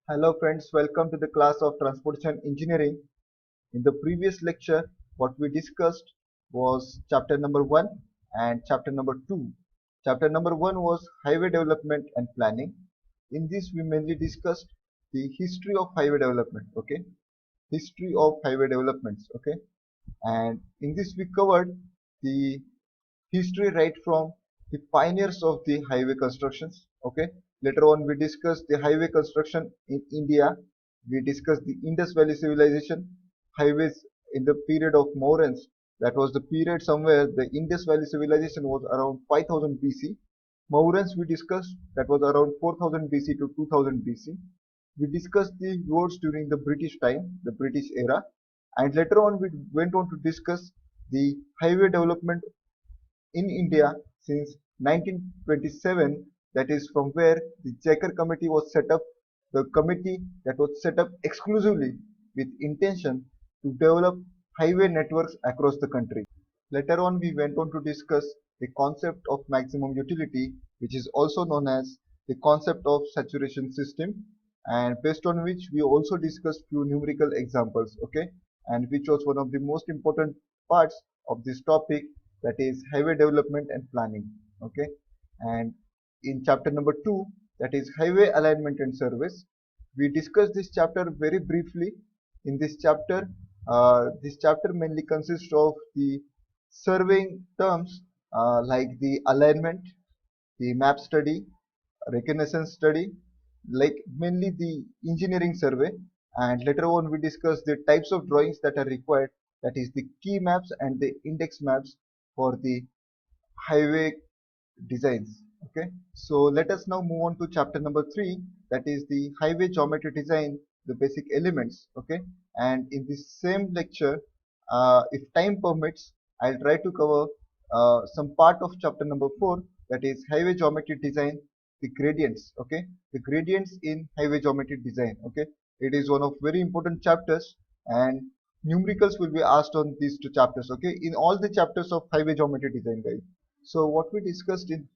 Hello friends, welcome to the class of Transportation Engineering. In the previous lecture, what we discussed was chapter number 1 and chapter number 2. Chapter number 1 was highway development and planning. In this, we mainly discussed the history of highway development, okay? History of highway developments, okay? And in this, we covered the history right from the pioneers of the highway constructions. Okay, later on we discussed the highway construction in India. We discussed the Indus Valley civilization highways in the period of Mauryaans. That was the period somewhere the Indus Valley civilization was around 5000 BC. Mauryaans we discussed that was around 4000 BC to 2000 BC. We discussed the roads during the British time, the British era, and later on we went on to discuss the highway development in India since 1927, that is from where the Jacker Committee was set up, the committee that was set up exclusively with intention to develop highway networks across the country. Later on, we went on to discuss the concept of maximum utility, which is also known as the concept of saturation system, and based on which we also discussed few numerical examples, okay, and which was one of the most important parts of this topic, that is highway development and planning, okay. And in chapter number 2, that is highway alignment and service, we discussed this chapter very briefly. In this chapter mainly consists of the surveying terms like the alignment, the map study, reconnaissance study, like mainly the engineering survey. And later on we discuss the types of drawings that are required, that is the key maps and the index maps for the highway designs. Okay, so let us now move on to chapter number 3, that is the highway geometry design, the basic elements. Okay, and in this same lecture, if time permits, I'll try to cover some part of chapter number 4, that is highway geometry design, the gradients. Okay, the gradients in highway geometry design. Okay, it is one of very important chapters, and numericals will be asked on these two chapters. Okay, in all the chapters of highway geometry design, guys. So what we discussed in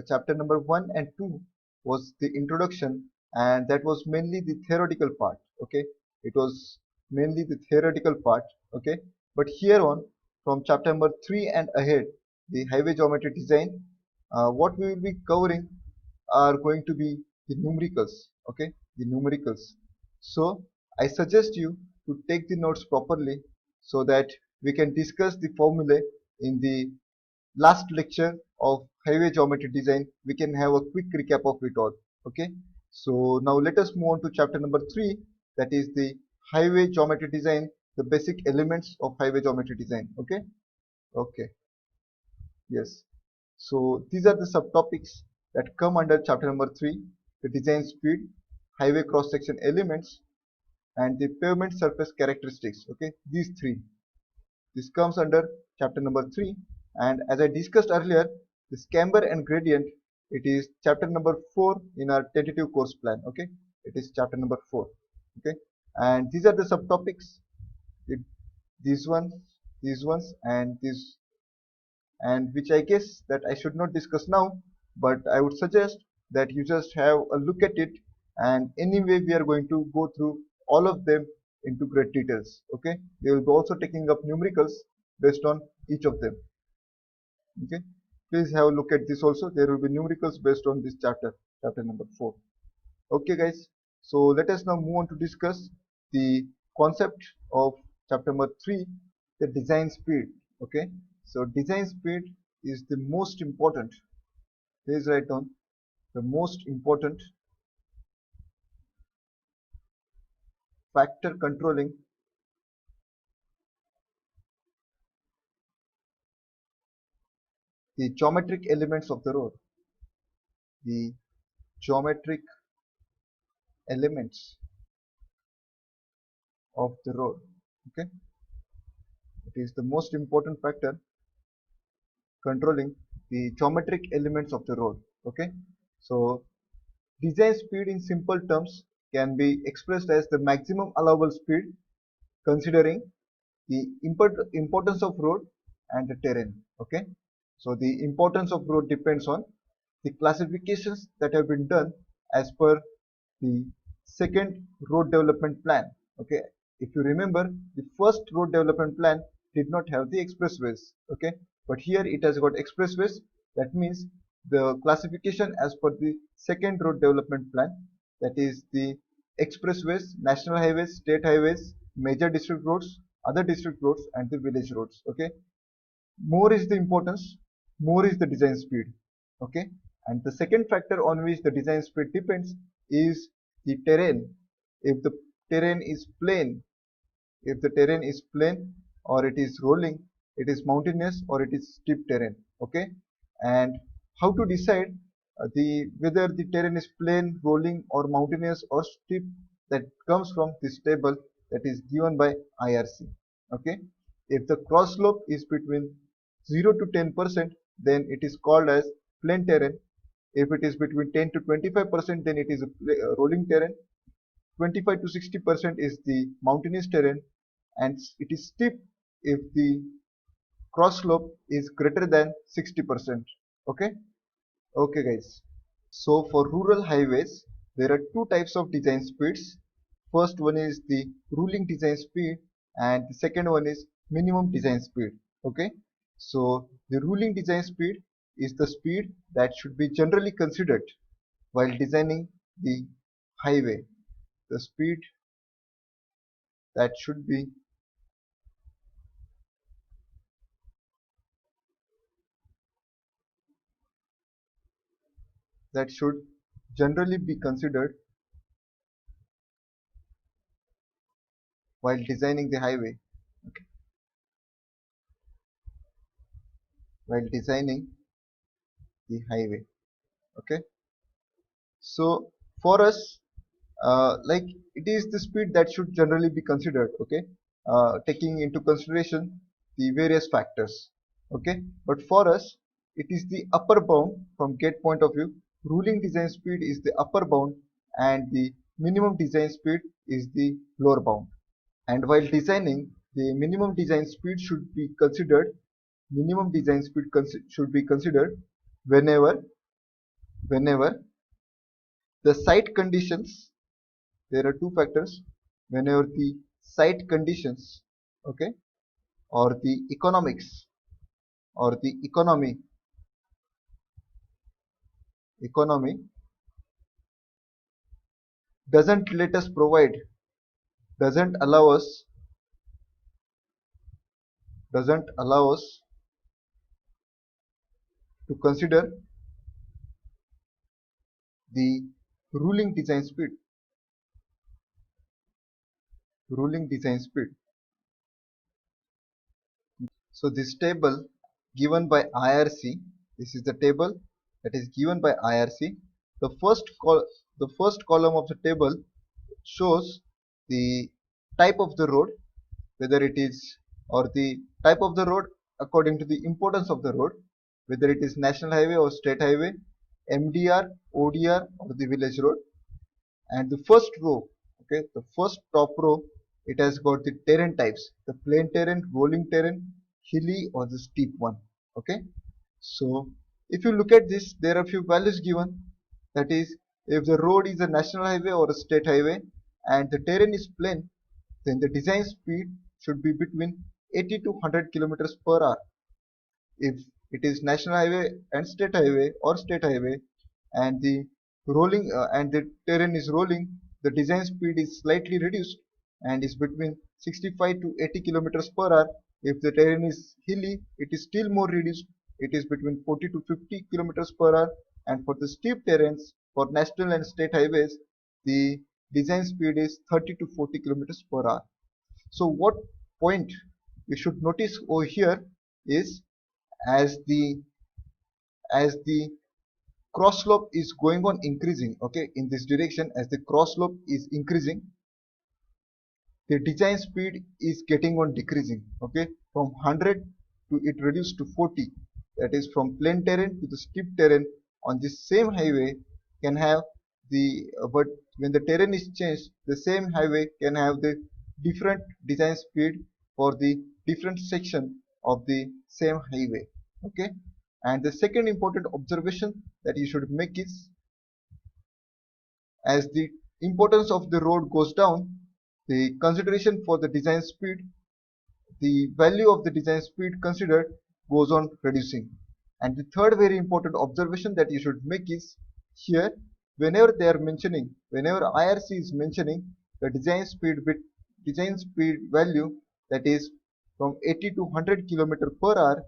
chapter number 1 and 2 was the introduction, and that was mainly the theoretical part. Okay, it was mainly the theoretical part. Okay, but here on, from chapter number 3 and ahead, the highway geometry design, what we will be covering are going to be the numericals. Okay, the numericals. So I suggest you to take the notes properly so that we can discuss the formulae in the last lecture of highway geometry design. We can have a quick recap of it all. Okay, so now let us move on to chapter number 3, that is the highway geometry design, the basic elements of highway geometry design. Okay, okay, yes. So these are the subtopics that come under chapter number 3, the design speed, highway cross section elements, and the pavement surface characteristics. Okay, these three, this comes under chapter number 3. And as I discussed earlier, this camber and gradient, it is chapter number 4 in our tentative course plan. Okay, it is chapter number 4. Okay, and these are the subtopics. It, these ones, and these, and which I guess that I should not discuss now, but I would suggest that you just have a look at it. And anyway, we are going to go through all of them into great details. Okay, they will be also taking up numericals based on each of them. Okay, please have a look at this also. There will be numericals based on this chapter, chapter number 4. Okay, guys. So let us now move on to discuss the concept of chapter number 3, the design speed. Okay, so design speed is the most important. Please write down the most important factor controlling the geometric elements of the road. The geometric elements of the road. Okay, it is the most important factor controlling the geometric elements of the road. Okay, so design speed in simple terms can be expressed as the maximum allowable speed considering the importance of road and the terrain. Okay, so the importance of road depends on the classifications that have been done as per the second road development plan. Okay, if you remember, the first road development plan did not have the expressways. Okay, but here it has got expressways. That means the classification as per the second road development plan, that is the expressways, national highways, state highways, major district roads, other district roads, and the village roads. Okay, more is the importance, more is the design speed. Okay, and the second factor on which the design speed depends is the terrain. If the terrain is plain, if the terrain is plain, or it is rolling, it is mountainous, or it is steep terrain. Okay, and how to decide the whether the terrain is plain, rolling, or mountainous, or steep, that comes from this table that is given by IRC. Okay, if the cross slope is between 0 to 10%, then it is called as plain terrain. If it is between 10 to 25%, then it is a rolling terrain. 25 to 60% is the mountainous terrain, and it is steep if the cross slope is greater than 60%. Okay, okay guys. So for rural highways, there are two types of design speeds. First one is the ruling design speed, and the second one is minimum design speed. Okay, so the ruling design speed is the speed that should be generally considered while designing the highway. The speed that should be that should generally be considered while designing the highway. Okay. While designing the highway. Okay, so for us, like, it is the speed that should generally be considered. Okay, taking into consideration the various factors. Okay, but for us, it is the upper bound. From gate point of view, ruling design speed is the upper bound, and the minimum design speed is the lower bound. And while designing, the minimum design speed should be considered. Minimum design speed should be considered whenever the site conditions. There are two factors. Whenever the site conditions, okay, or the economics, or the economy doesn't let us provide, doesn't allow us, doesn't allow us to consider the ruling design speed. Ruling design speed. So this table given by IRC, this is the table that is given by IRC. The first column of the table shows the type of the road, whether it is, or the type of the road according to the importance of the road, whether it is national highway or state highway, MDR, ODR, or the village road. And the first row, okay, the first top row, it has got the terrain types: the plain terrain, rolling terrain, hilly, or the steep one. Okay, so if you look at this, there are few values given. That is, if the road is a national highway or a state highway and the terrain is plain, then the design speed should be between 80 to 100 kilometers per hour. If it is national highway and state highway, or state highway, and the and the terrain is rolling, the design speed is slightly reduced and is between 65 to 80 kilometers per hour. If the terrain is hilly, it is still more reduced. It is between 40 to 50 kilometers per hour. And for the steep terrains, for national and state highways, the design speed is 30 to 40 kilometers per hour. So what point you should notice over here is, as the cross slope is going on increasing, okay, in this direction, as the cross slope is increasing, the design speed is getting on decreasing. Okay, from 100 to it reduced to 40. That is, from plain terrain to the steep terrain on this same highway can have the but when the terrain is changed, the same highway can have the different design speed for the different section of the same highway. Okay, and the second important observation that you should make is, as the importance of the road goes down, the consideration for the design speed, the value of the design speed considered goes on reducing. And the third very important observation that you should make is here, whenever IRC is mentioning the design speed value, that is from 80 to 100 kilometer per hour,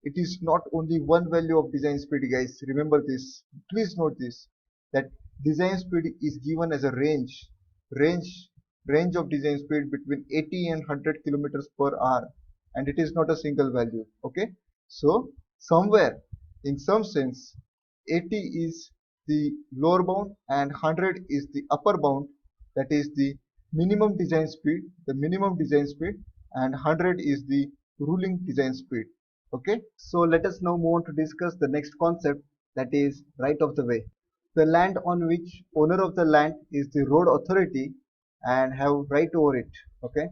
it is not only one value of design speed, guys. Remember this. Please note this, that design speed is given as a range range of design speed between 80 and 100 kilometers per hour, and it is not a single value. Okay, so somewhere in some sense 80 is the lower bound and 100 is the upper bound, that is the minimum design speed, and 100 is the ruling design speed. Okay, so let us now move on to discuss the next concept, that is right of the way. The land on which owner of the land is the road authority and have right over it, okay,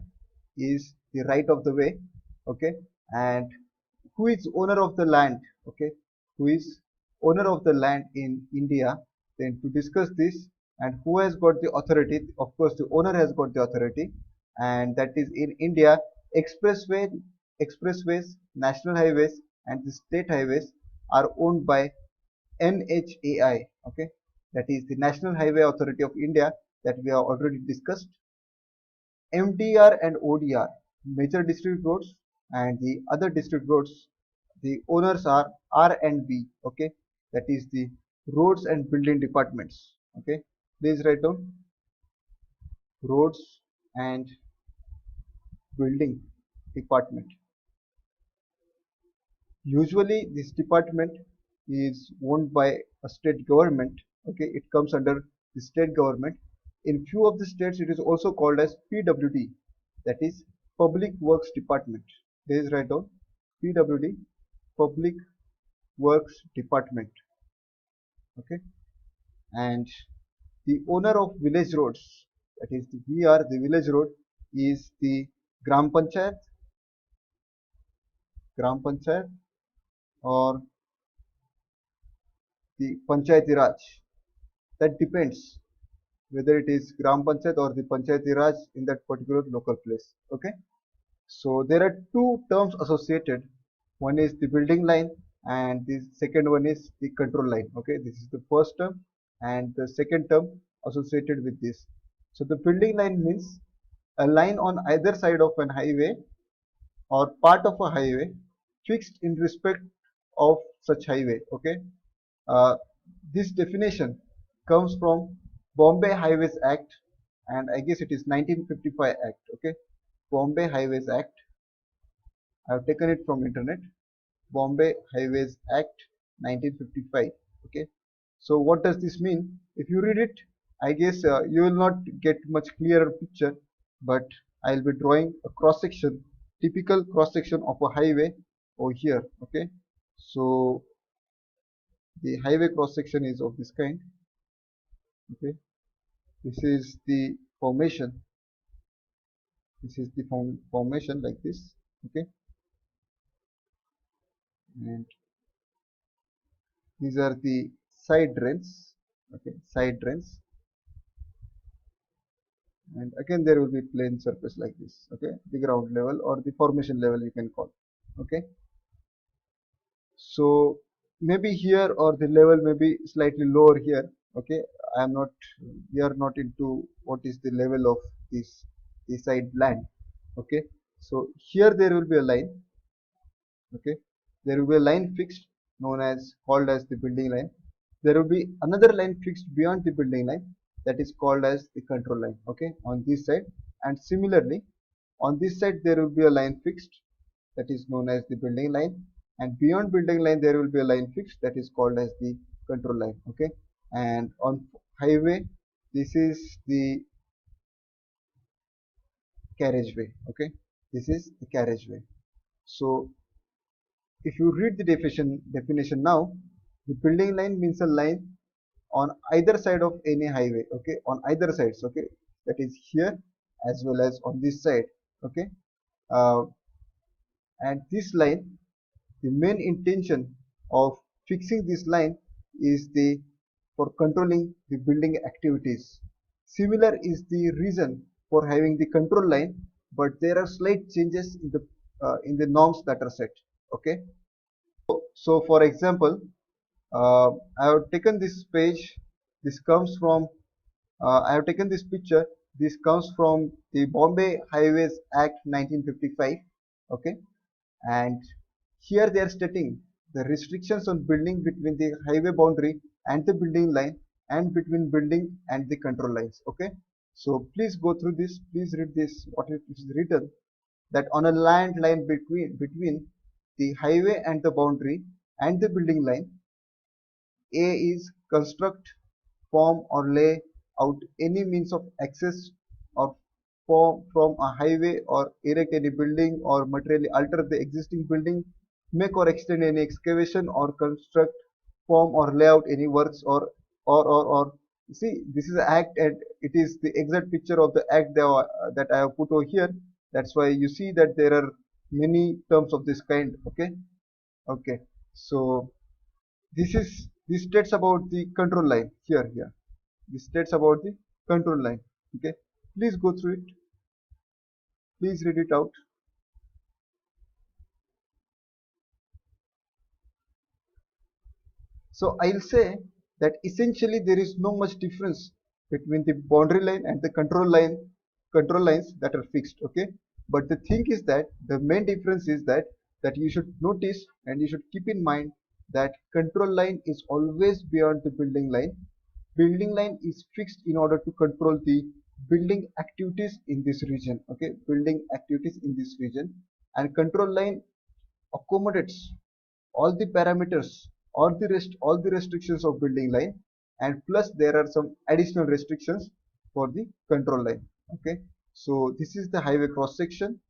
is the right of the way. Okay, and who is owner of the land? Okay, who is owner of the land in India? Then to discuss this, and who has got the authority? Of course, the owner has got the authority, and that is in India. Expressways, national highways, and the state highways are owned by NHAI. Okay, that is the National Highway Authority of India, that we have already discussed. MDR and ODR, major district roads, and the other district roads, the owners are R&B. Okay, that is the roads and building departments. Okay, please write down roads and building department. Usually this department is owned by a state government. Okay, it comes under the state government. In few of the states it is also called as PWD, that is Public Works Department. Please write down PWD, Public Works Department. Okay, and the owner of village roads, that is the VR, the village road, is the Gram Panchayat or the Panchayati Raj. That depends whether it is Gram Panchayat or the Panchayati Raj in that particular local place. Okay, so there are two terms associated. One is the building line, and the second one is the control line. Okay, this is the first term, and the second term associated with this. So the building line means a line on either side of an highway or part of a highway fixed in respect of such highway. Okay, uh, this definition comes from Bombay Highways Act, and I guess it is 1955 Act. Okay, Bombay Highways Act. I have taken it from internet. Bombay Highways Act 1955. Okay, so what does this mean? If you read it, I guess you will not get much clearer picture, but I'll be drawing a cross section, typical cross section of a highway over here. Okay, so the highway cross section is of this kind. Okay, this is the formation. This is the formation like this. Okay, and these are the side drains. Okay, side drains, and again there will be plain surface like this. Okay, the ground level or the formation level you can call. Okay, so maybe here or the level may be slightly lower here. Okay, I am not, we are not into what is the level of this side land. Okay, so here there will be a line. Okay, there will be a line fixed, known as called as the building line. There will be another line fixed beyond the building line, that is called as the control line. Okay, on this side, and similarly on this side there will be a line fixed, that is known as the building line, and beyond building line there will be a line fixed, that is called as the control line. Okay, and on highway this is the carriageway. Okay, this is the carriageway. So if you read the definition now, the building line means a line on either side of any highway. Okay, on either sides. Okay, that is here as well as on this side. Okay, uh, and this line, the main intention of fixing this line is the for controlling the building activities. Similar is the reason for having the control line, but there are slight changes in the norms that are set. Okay, so for example, uh, I have taken this page. This comes from I have taken this picture. This comes from the Bombay Highways Act 1955. Okay, and here they are stating the restrictions on building between the highway boundary and the building line, and between building and the control lines. Okay, so please go through this. Please read this. What it is written, that on a land line between the highway and the boundary and the building line, A is construct, form or lay out any means of access or form from a highway, or erect any building or materially alter the existing building, make or extend any excavation, or construct, form or lay out any works, or see, this is the act, and it is the exact picture of the act that I have put over here. That's why you see that there are many terms of this kind. Okay, okay, so this states about the control line here. This states about the control line. Okay, please go through it. Please read it out. So I'll say that essentially there is no much difference between the boundary line and the control lines that are fixed. Okay, but the thing is that the main difference is that you should notice and you should keep in mind that control line is always beyond the building line. Building line is fixed in order to control the building activities in this region. Okay, building activities in this region, and control line accommodates all the parameters, all the restrictions of building line, and plus there are some additional restrictions for the control line. Okay, so this is the highway cross section,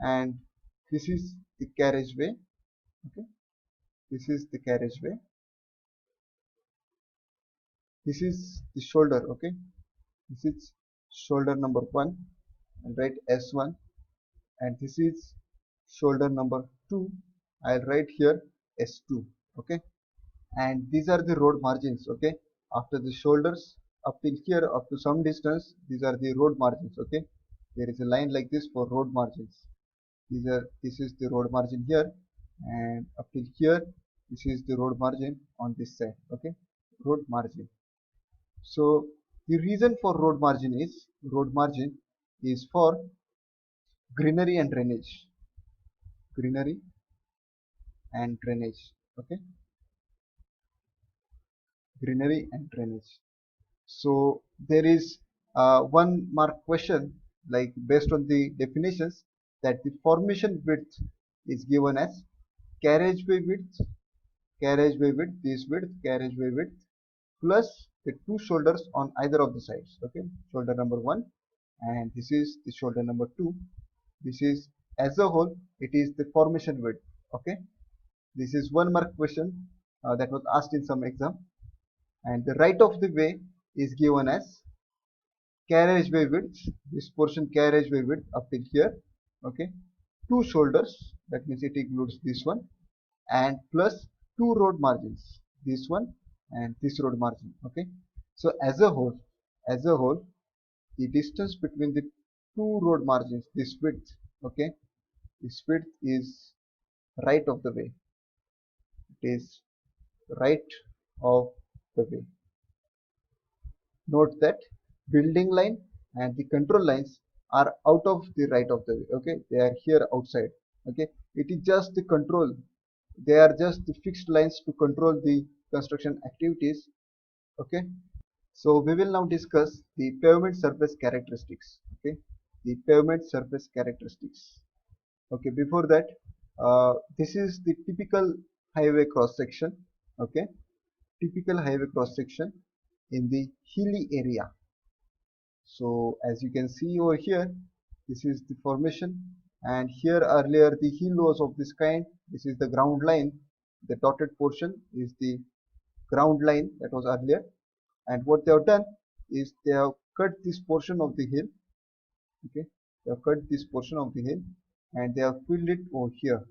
and this is the carriageway. Okay, this is the carriageway. This is the shoulder. Okay, this is shoulder number 1, and write S1, and this is shoulder number 2. I'll write here S2. Okay, and these are the road margins. Okay, after the shoulders up till here, up to some distance, these are the road margins. Okay, there is a line like this for road margins. This is the road margin here, and up till here, this is the road margin on this side. Okay, road margin. So the reason for road margin is for greenery and drainage. Greenery and drainage. Okay, greenery and drainage. So there is one mark question, like based on the definitions, that the formation width is given as carriageway width, carriageway width plus the two shoulders on either of the sides. Okay, shoulder number 1, and this is the shoulder number 2. This is, as a whole, it is the formation width. Okay, this is one mark question that was asked in some exam, and the right of the way is given as carriageway width, this portion carriageway width up till here. Okay, two shoulders, that means it includes this one, and plus two road margins, this one and this road margin. Okay, so as a whole the distance between the two road margins, this width, okay, this width is right of the way. It is right of the way. Note that building line and the control lines are out of the right of the way. Okay, they are here outside. Okay, it is just the control. They are just the fixed lines to control the construction activities. Okay, so we will now discuss the pavement surface characteristics. Okay, the pavement surface characteristics. Okay, before that, this is the typical highway cross section. Okay, typical highway cross section in the hilly area. So as you can see over here, this is the formation, and here earlier the hill was of this kind. This is the ground line. The dotted portion is the ground line that was earlier, and what they have done is they have cut this portion of the hill. Okay, they have cut this portion of the hill and they have filled it over here,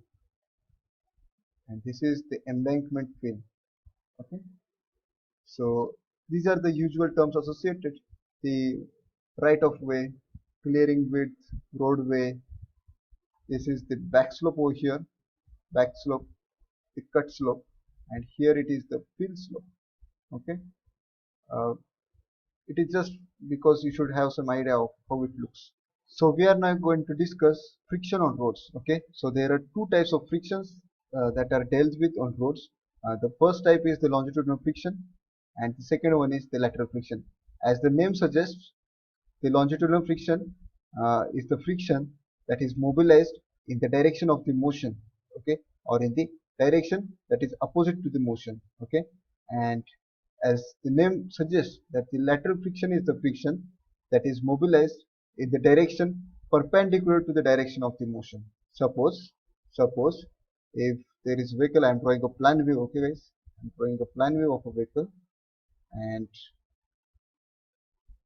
and this is the embankment fill. Okay, so these are the usual terms associated. The right of way, clearing width, roadway. This is the back slope over here, back slope, the cut slope, and here it is the fill slope. Okay, uh, it is just because you should have some idea of how it looks. So we are now going to discuss friction on roads. Okay, so there are two types of frictions that are dealt with on roads. The first type is the longitudinal friction, and the second one is the lateral friction. As the name suggests, the longitudinal friction is the friction that is mobilized in the direction of the motion, okay, or in the direction that is opposite to the motion, okay. And as the name suggests, that the lateral friction is the friction that is mobilized in the direction perpendicular to the direction of the motion. Suppose if there is a vehicle, I am drawing a plan view, okay guys, I am drawing a plan view of a vehicle, and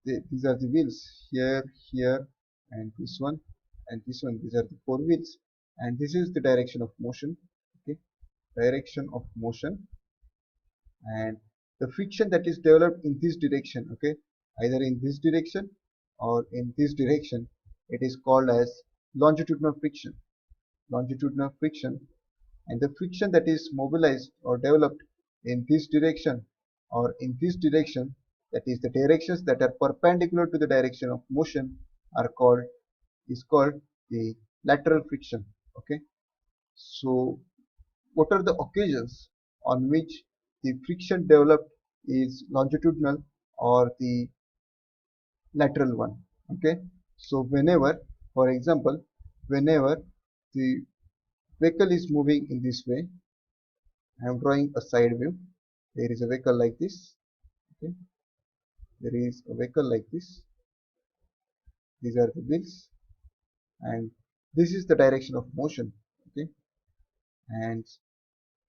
these are the wheels here, here, and this one, and this one. These are the four wheels, and this is the direction of motion. Okay, direction of motion, and the friction that is developed in this direction. Okay, either in this direction or in this direction, it is called as longitudinal friction. Longitudinal friction, and the friction that is mobilized or developed in this direction or in this direction, that is the directions that are perpendicular to the direction of motion, are called is called the lateral friction. Okay, so what are the occasions on which the friction developed is longitudinal or the lateral one? Okay, so whenever, for example, whenever the vehicle is moving in this way, I am drawing a side view. There is a vehicle like this. Okay, there is a vehicle like this. These are the wheels, and this is the direction of motion. Okay, and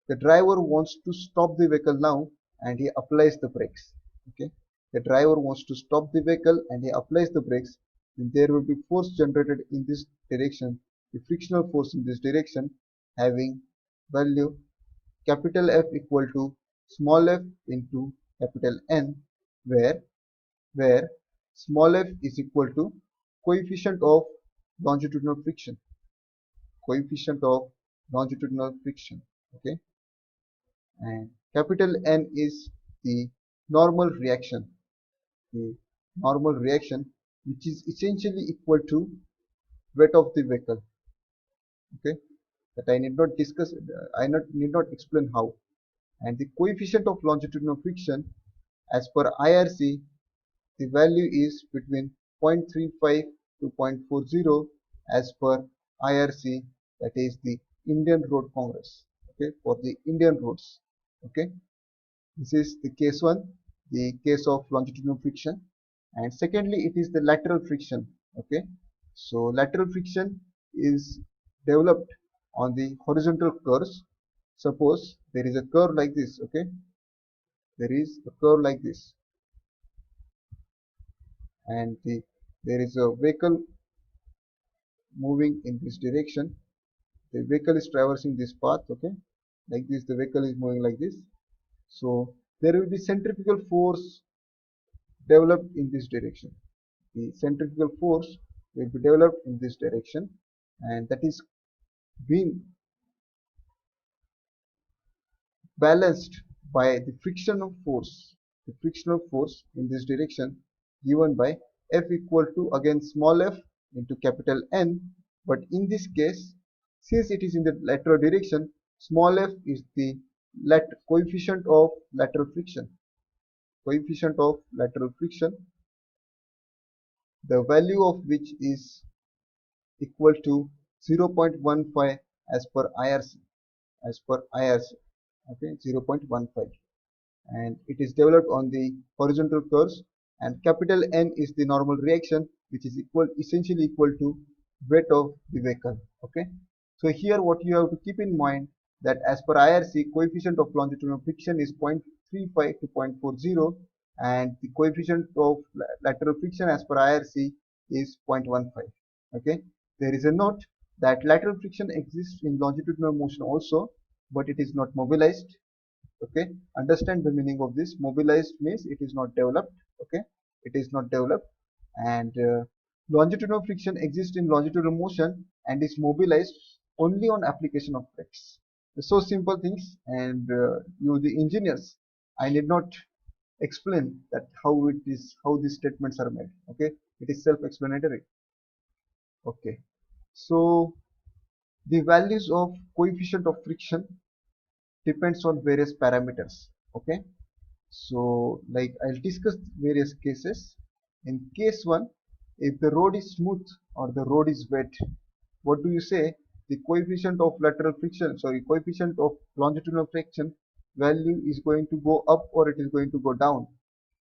the driver wants to stop the vehicle now, and he applies the brakes. Okay, the driver wants to stop the vehicle and he applies the brakes. Then there will be force generated in this direction, the frictional force in this direction, having value capital F equal to small f into capital N, where small f is equal to coefficient of longitudinal friction, coefficient of longitudinal friction. Okay, and capital N is the normal reaction, the normal reaction, which is essentially equal to weight of the vehicle. Okay, that I need not discuss, need not explain how. And the coefficient of longitudinal friction, as per IRC, the value is between 0.35 to 0.40 as per IRC, that is the Indian Road Congress. Okay, for the Indian roads. Okay, this is the case one, the case of longitudinal friction. And secondly, it is the lateral friction. Okay, so lateral friction is developed on the horizontal curves. Suppose there is a curve like this. Okay, there is a curve like this, and there is a vehicle moving in this direction. The vehicle is traversing this path. Okay, like this, the vehicle is moving like this. So there will be centrifugal force developed in this direction. The centrifugal force will be developed in this direction, and that is being balanced by the frictional force, the frictional force in this direction, given by F equal to again small f into capital N. But in this case, since it is in the lateral direction, small f is the coefficient of lateral friction, coefficient of lateral friction, the value of which is equal to 0.15 as per IRC, as per IRC. Okay, 0.15, and it is developed on the horizontal curves, and capital N is the normal reaction, which is essentially equal to weight of the vehicle. Okay, so here what you have to keep in mind, that as per IRC, coefficient of longitudinal friction is 0.35 to 0.40, and the coefficient of lateral friction as per IRC is 0.15. Okay, there is a note that lateral friction exists in longitudinal motion also, but it is not mobilized. Okay, understand the meaning of this. Mobilized means it is not developed. Okay, it is not developed, and longitudinal friction exists in longitudinal motion and is mobilized only on application of brakes. So simple things, and you the engineers, I need not explain that how these statements are made. Okay, it is self-explanatory. Okay, so the values of coefficient of friction depends on various parameters. Okay, so like I'll discuss various cases. In case 1, if the road is smooth or the road is wet, what do you say? The coefficient of lateral friction, sorry, coefficient of longitudinal friction value is going to go up or it is going to go down.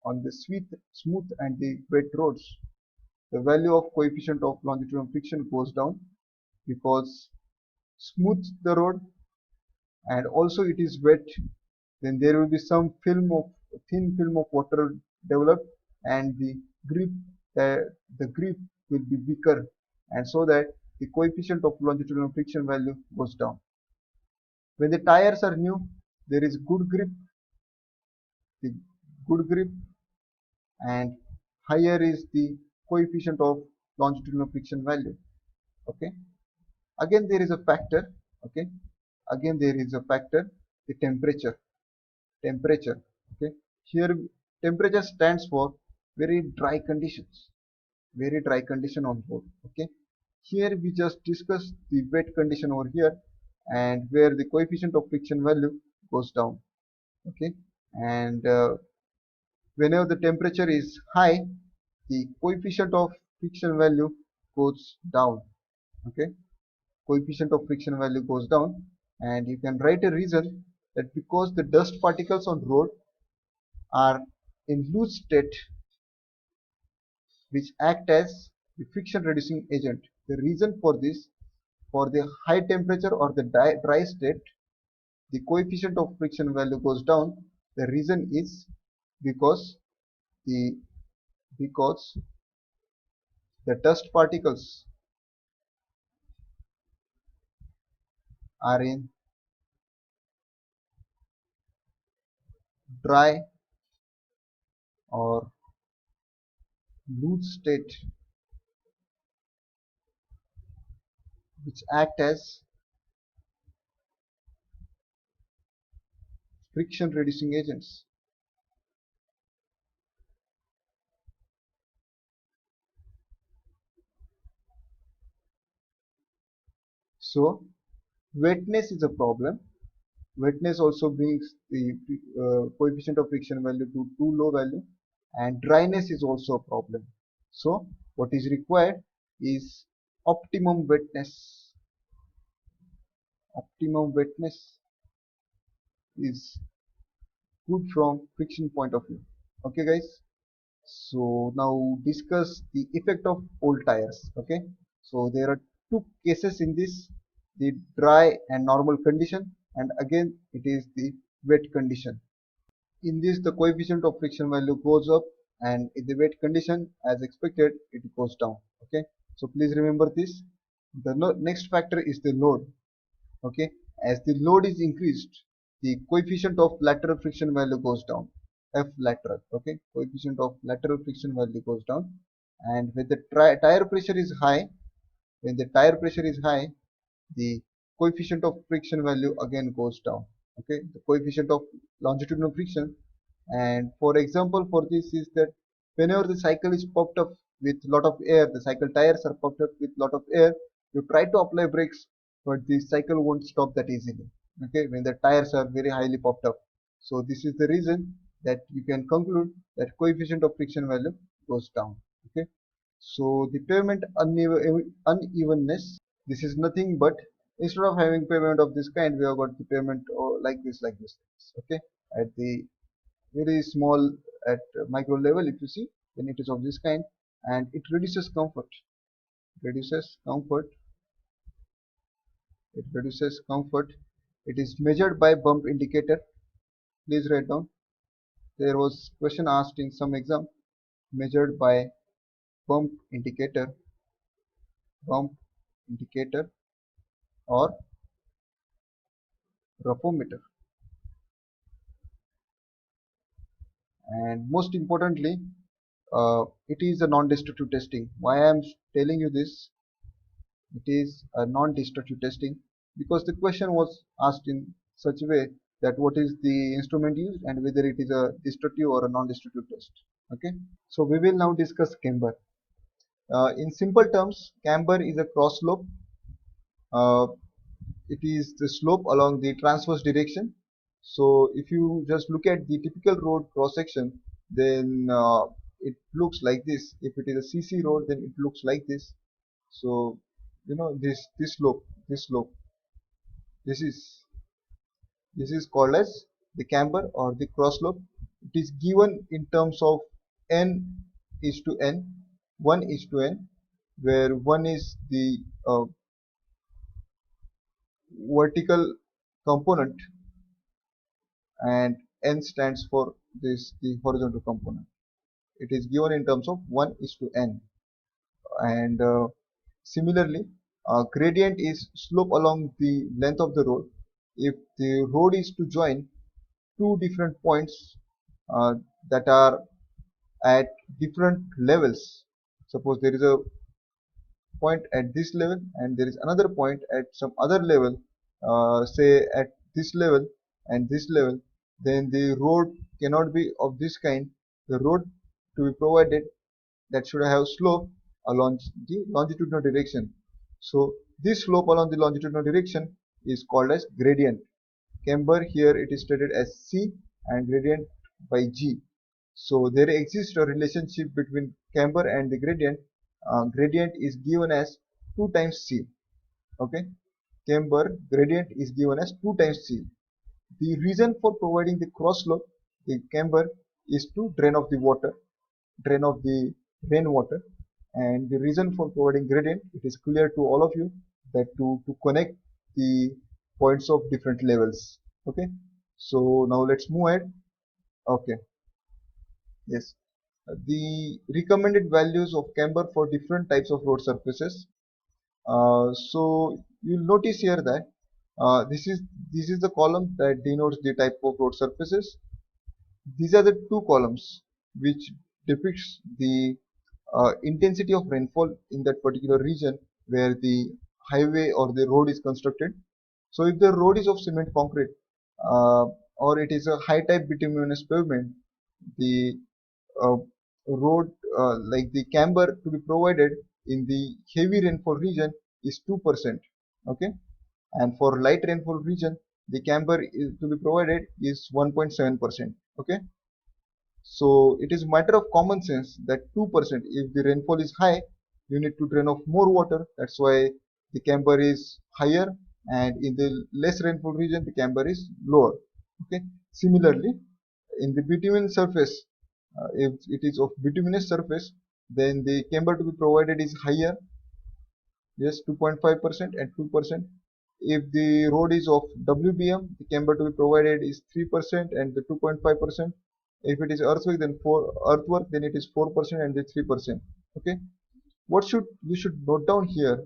On the smooth and the wet roads, the value of coefficient of longitudinal friction goes down, because smooth the road and also it is wet, then there will be some thin film of water developed, and grip uh, the grip will be weaker, and so that the coefficient of longitudinal friction value goes down. When the tires are new, there is the good grip, and higher is the coefficient of longitudinal friction value. Okay, again there is a factor. Okay, again there is a factor, the temperature. Okay, here temperature stands for very dry conditions, very dry condition on board. Okay, here we just discussed the wet condition over here, and where the coefficient of friction value goes down. Okay, and whenever the temperature is high, the coefficient of friction value goes down. Okay, coefficient of friction value goes down, and you can write a reason that because the dust particles on road are in loose state, which act as the friction reducing agent. The reason for this, for the high temperature or the dry state, the coefficient of friction value goes down. The reason is because the because the dust particles are in dry or loose state, which act as friction reducing agents. So wetness is a problem. Wetness also brings the coefficient of friction value to too low value, and dryness is also a problem. So what is required is optimum wetness. Optimum wetness is good from friction point of view. Okay guys, so now discuss the effect of old tires. Okay, so there are two cases in this, the dry and normal condition, and again it is the wet condition. In this, the coefficient of friction value goes up, and in the wet condition, as expected, it goes down. Okay, so please remember this. The next factor is the load. Okay, as the load is increased, the coefficient of lateral friction value goes down. F lateral. Okay, coefficient of lateral friction value goes down, and when the tire pressure is high, when the tire pressure is high, the coefficient of friction value again goes down. Okay, the coefficient of longitudinal friction, and for example for this is that whenever the cycle is pumped up with lot of air, the cycle tires are pumped up with lot of air, you try to apply brakes, but the cycle won't stop that easily. Okay, when the tires are very highly pumped up. So this is the reason that you can conclude that coefficient of friction value goes down. Okay, so the pavement unevenness, this is nothing but instead of having pavement of this kind, we have got the pavement like this. Okay, at the very small, at micro level, if you see, then it is of this kind, and it reduces comfort. Reduces comfort. It reduces comfort. It is measured by bump indicator. Please write down. There was question asked in some exam. Measured by bump indicator, bump indicator, or roughometer. And most importantly, it is a non-destructive testing. Why I am telling you this? It is a non-destructive testing because the question was asked in such a way that what is the instrument used and whether it is a destructive or a non-destructive test. Okay, so we will now discuss camber. In simple terms, camber is a cross slope. Uh, it is the slope along the transverse direction. So if you just look at the typical road cross section, then it looks like this. If it is a CC road, then it looks like this. So you know this slope, this is called as the camber or the cross slope. It is given in terms of n is to n, 1 is to n, where 1 is the vertical component and n stands for the horizontal component. It is given in terms of 1 is to n. And similarly, gradient is slope along the length of the road. If the road is to join two different points uh, that are at different levels, suppose there is a point at this level and there is another point at some other level, say at this level and this level, then the road cannot be of this kind. The road to be provided, that should have slope along the longitudinal direction. So this slope along the longitudinal direction is called as gradient. Camber here it is stated as C and gradient by G. So there exists a relationship between camber and the gradient. Gradient is given as 2 times C. Okay, camber gradient is given as 2 times C. The reason for providing the cross slope, the camber, is to drain off the water, drain off the rainwater, and the reason for providing gradient, it is clear to all of you that to connect the points of different levels. Okay, so now let's move ahead. Okay, yes, the recommended values of camber for different types of road surfaces. So you'll notice here that this is the column that denotes the type of road surfaces. These are the two columns which depicts the intensity of rainfall in that particular region where the highway or the road is constructed. So if the road is of cement concrete uh, or it is a high type bituminous pavement, the uh, road like the camber to be provided in the heavy rainfall region is 2%. Okay, and for light rainfall region the camber is to be provided is 1.7%. Okay, so it is a matter of common sense that 2%, if the rainfall is high, you need to drain off more water. That's why the camber is higher, and in the less rainfall region, the camber is lower. Okay. Similarly, in the bitumen surface, if it is of bituminous surface, then the camber to be provided is higher, yes, 2.5% and 2%. If the road is of WBM, the camber to be provided is 3% and the 2.5%. If it is earthwork, then it is 4% and the 3%. Okay. What should you should note down here,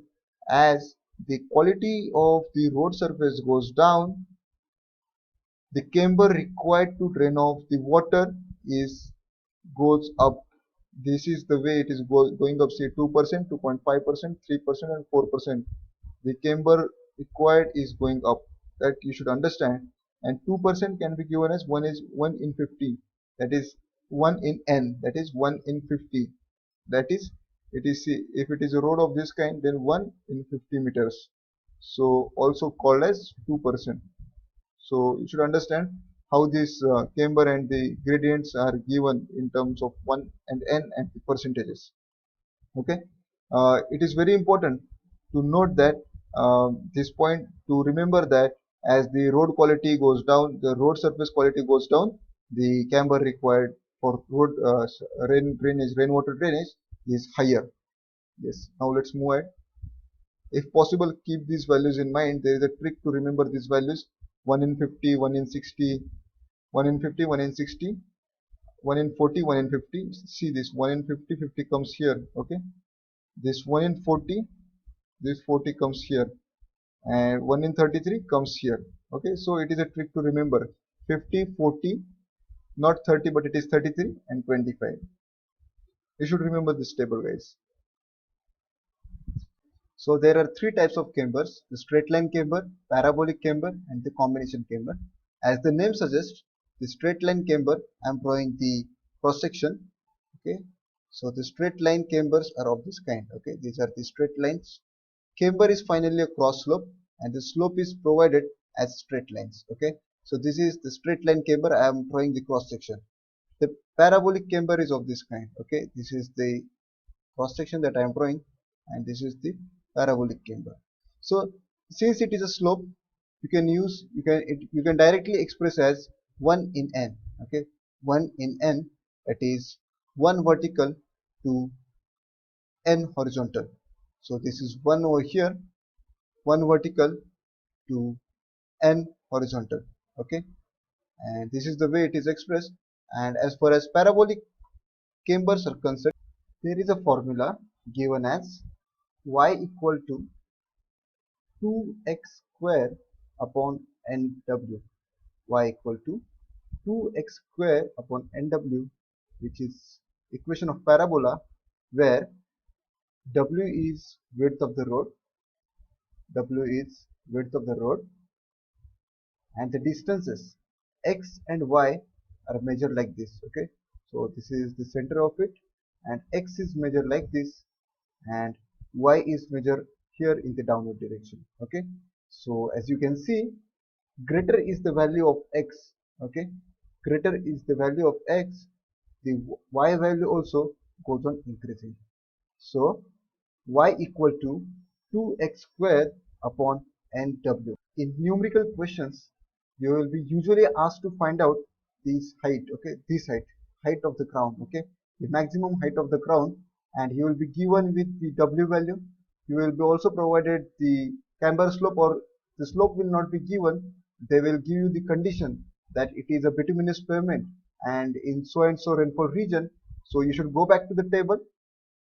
as the quality of the road surface goes down, the camber required to drain off the water is goes up. This is the way it is going up, say 2%, 2.5%, 3% and 4%. The camber required is going up, that you should understand. And 2% can be given as 1 in 50, that is 1 in n, that is 1 in 50. That is, it is, if it is a road of this kind, then 1 in 50 meters, so also called as 2%. So you should understand how this camber and the gradients are given in terms of 1 and n and the percentages. Okay, it is very important to note that this point, to remember that as the road quality goes down, the road surface quality goes down, the camber required for road rainwater drainage is higher. Yes, now let's move ahead. If possible, keep these values in mind. There is a trick to remember these values: 1 in 50, 1 in 60, 1 in 50, 1 in 60, 1 in 40, 1 in 50. See this 1 in 50, 50 comes here. Okay, this 1 in 40, this 40 comes here, and 1 in 33 comes here. Okay, so it is a trick to remember: 50, 40, not 30, but it is 33 and 25. You should remember this table, guys. So there are three types of chambers: the straight line chamber, parabolic chamber, and the combination chamber. As the name suggests, the straight line chamber, I am drawing the cross section. Okay, so the straight line chambers are of this kind. Okay, these are the straight lines. Chamber is finally a cross slope, and the slope is provided as straight lines. Okay, so this is the straight line chamber. I am drawing the cross section. The parabolic chamber is of this kind. Okay, this is the cross section that I am drawing, and this is the parabolic chamber. So since it is a slope, you can directly express as 1 in n. Okay, 1 in n, that is 1 vertical to n horizontal. So this is 1 over here, 1 vertical to n horizontal. Okay, and this is the way it is expressed. And as far as parabolic chambers are concerned, there is a formula given as y equal to 2x square upon nw. Y equal to 2x square upon nw, which is equation of parabola, where w is width of the road, w is width of the road, and the distances x and y are measured like this. Okay, so this is the center of it, and x is measured like this, and y is measured here in the downward direction. Okay, so as you can see, greater is the value of x. Okay, greater is the value of x, the y value also goes on increasing. So y equal to 2x square upon nw. In numerical questions, you will be usually asked to find out this height. Okay, this height of the crown. Okay, the maximum height of the crown, and you will be given with the w value. You will be also provided the camber slope, or the slope will not be given. They will give you the condition that it is a bituminous pavement and in so and so rainfall region. So you should go back to the table,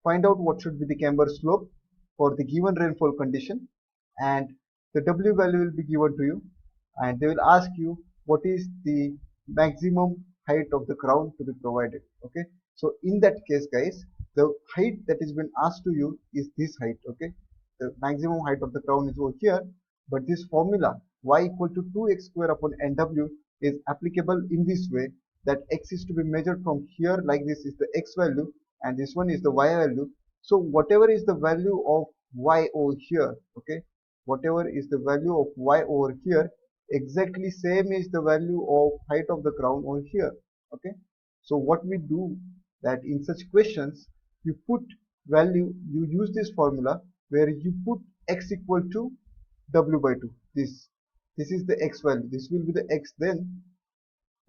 find out what should be the camber slope for the given rainfall condition, and the W value will be given to you, and they will ask you what is the maximum height of the crown to be provided. Okay, so in that case, guys, the height that is been asked to you is this height. Okay, the maximum height of the crown is over here, but this formula y equal to 2x square upon nw is applicable in this way, that x is to be measured from here, like this is the x value and this one is the y value. So whatever is the value of y over here, okay, whatever is the value of y over here, exactly same is the value of height of the crown over here. Okay, so what we do, that in such questions, you put value, you use this formula where you put x equal to w by 2. This is the x value, this will be the x, then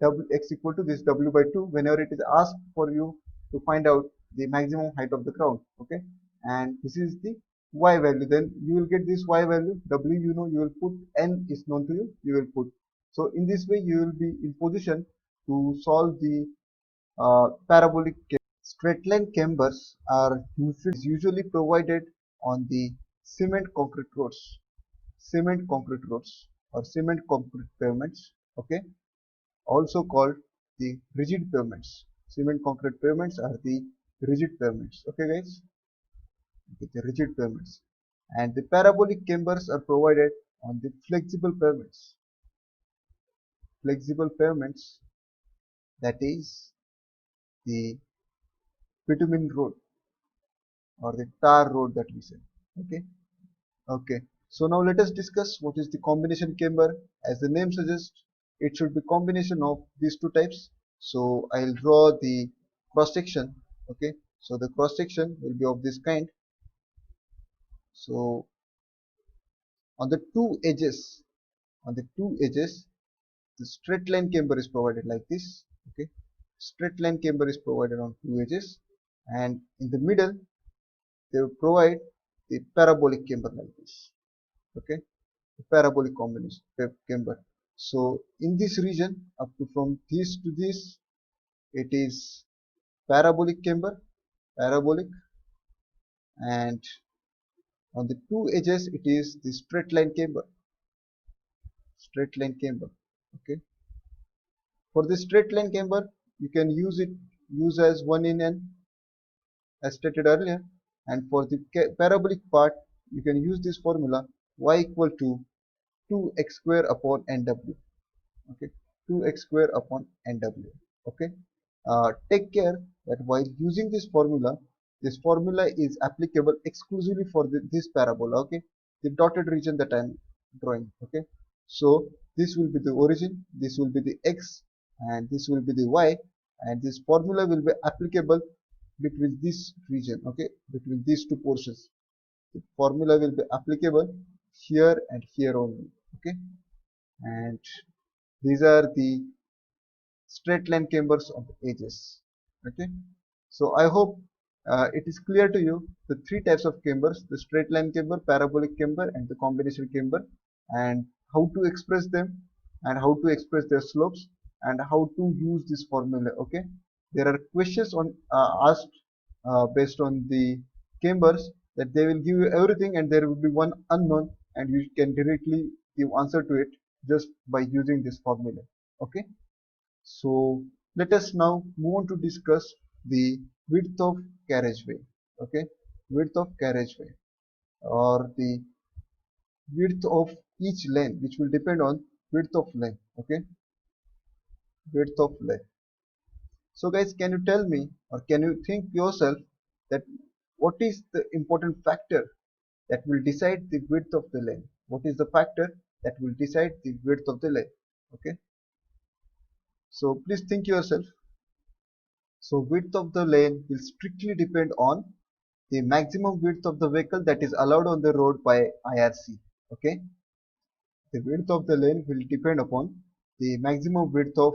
w x equal to this w by 2 whenever it is asked for you to find out the maximum height of the crown. Okay, and this is the y value, then you will get this y value, w you know, you will put, n is known to you, you will put. So in this way you will be in position to solve the parabolic straight line chambers are usually provided on the cement concrete roads, cement concrete roads or cement concrete pavements. Okay, also called the rigid pavements. Cement concrete pavements are the rigid pavements. Okay, guys, okay, the rigid pavements. And the parabolic chambers are provided on the flexible pavements. Flexible pavements, that is the bitumen road or the tar road that we say. Okay, okay. So now let us discuss what is the combination chamber. As the name suggests, it should be combination of these two types. So I'll draw the cross section. Okay, so the cross section will be of this kind. So on the two edges, on the two edges, the straight line chamber is provided like this. Okay, straight line chamber is provided on two edges, and in the middle they will provide the parabolic chamber like this. Okay, the parabolic combination chamber. So in this region, up to from this to this, it is parabolic chamber, parabolic, and on the two edges it is the straight line chamber, straight line chamber. Okay, for the straight line chamber you can use as 1 in n. as stated earlier. And for the parabolic part, you can use this formula y equal to 2x square upon nw. Okay, 2x square upon nw. Okay, take care that while using this formula is applicable exclusively for this parabola. Okay, the dotted region that I am drawing. Okay, so this will be the origin, this will be the x, and this will be the y, and this formula will be applicable between this region. Okay, between these two portions, the formula will be applicable here and here only. Okay, and these are the straight line chambers of edges. Okay, so I hope it is clear to you the three types of chambers: the straight line chamber, parabolic chamber, and the combination chamber, and how to express them, and how to express their slopes, and how to use this formula. Okay, there are questions on asked based on the chambers, that they will give you everything and there will be one unknown, and you can directly give answer to it just by using this formula. Okay, so let us now move on to discuss the width of carriageway. Okay, width of carriageway, or the width of each lane, which will depend on width of lane. Okay, width of lane. So guys, can you tell me, or can you think yourself, that what is the important factor that will decide the width of the lane? What is the factor that will decide the width of the lane? Okay, so please think yourself. So width of the lane will strictly depend on the maximum width of the vehicle that is allowed on the road by IRC. Okay, the width of the lane will depend upon the maximum width of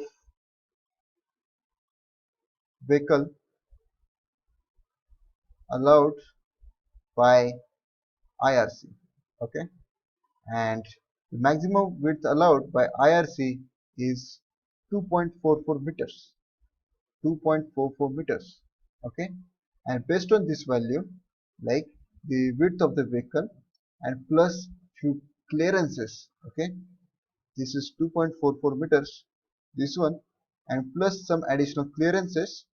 vehicle allowed by IRC. Okay, and the maximum width allowed by IRC is 2.44 meters. 2.44 meters. Okay, and based on this value, like the width of the vehicle and plus few clearances. Okay, this is 2.44 meters, this one, and plus some additional clearances,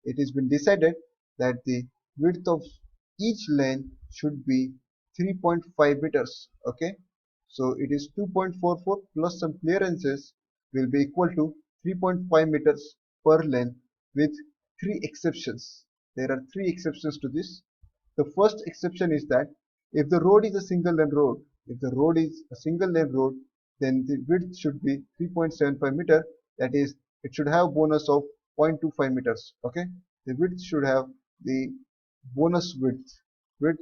it has been decided that the width of each lane should be 3.5 meters. Okay, so it is 2.44 plus some clearances will be equal to 3.5 meters per lane, with three exceptions. There are three exceptions to this. The first exception is that if the road is a single lane road, then the width should be 3.75 meter. That is, it should have bonus of 0.25 meters. Okay, the width should have the bonus width. Width,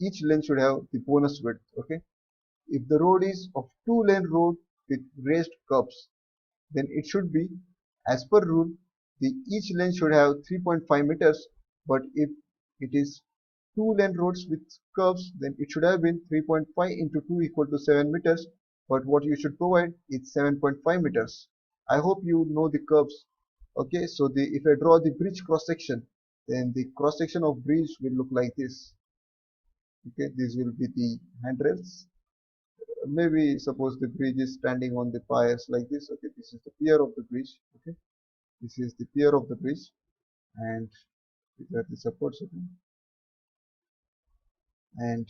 each lane should have the bonus width. Okay, if the road is of two-lane road with raised curbs, then it should be, as per rule, the each lane should have 3.5 meters. But if it is two-lane roads with curves, then it should have been 3.5 into 2 equal to 7 meters. But what you should provide is 7.5 meters. I hope you know the curves. Okay, so if I draw the bridge cross section, then the cross section of bridge will look like this. Okay, these will be the handrails. Maybe suppose the bridge is standing on the piers like this. Okay, this is the pier of the bridge. Okay, this is the pier of the bridge, and these are the supports. Okay, and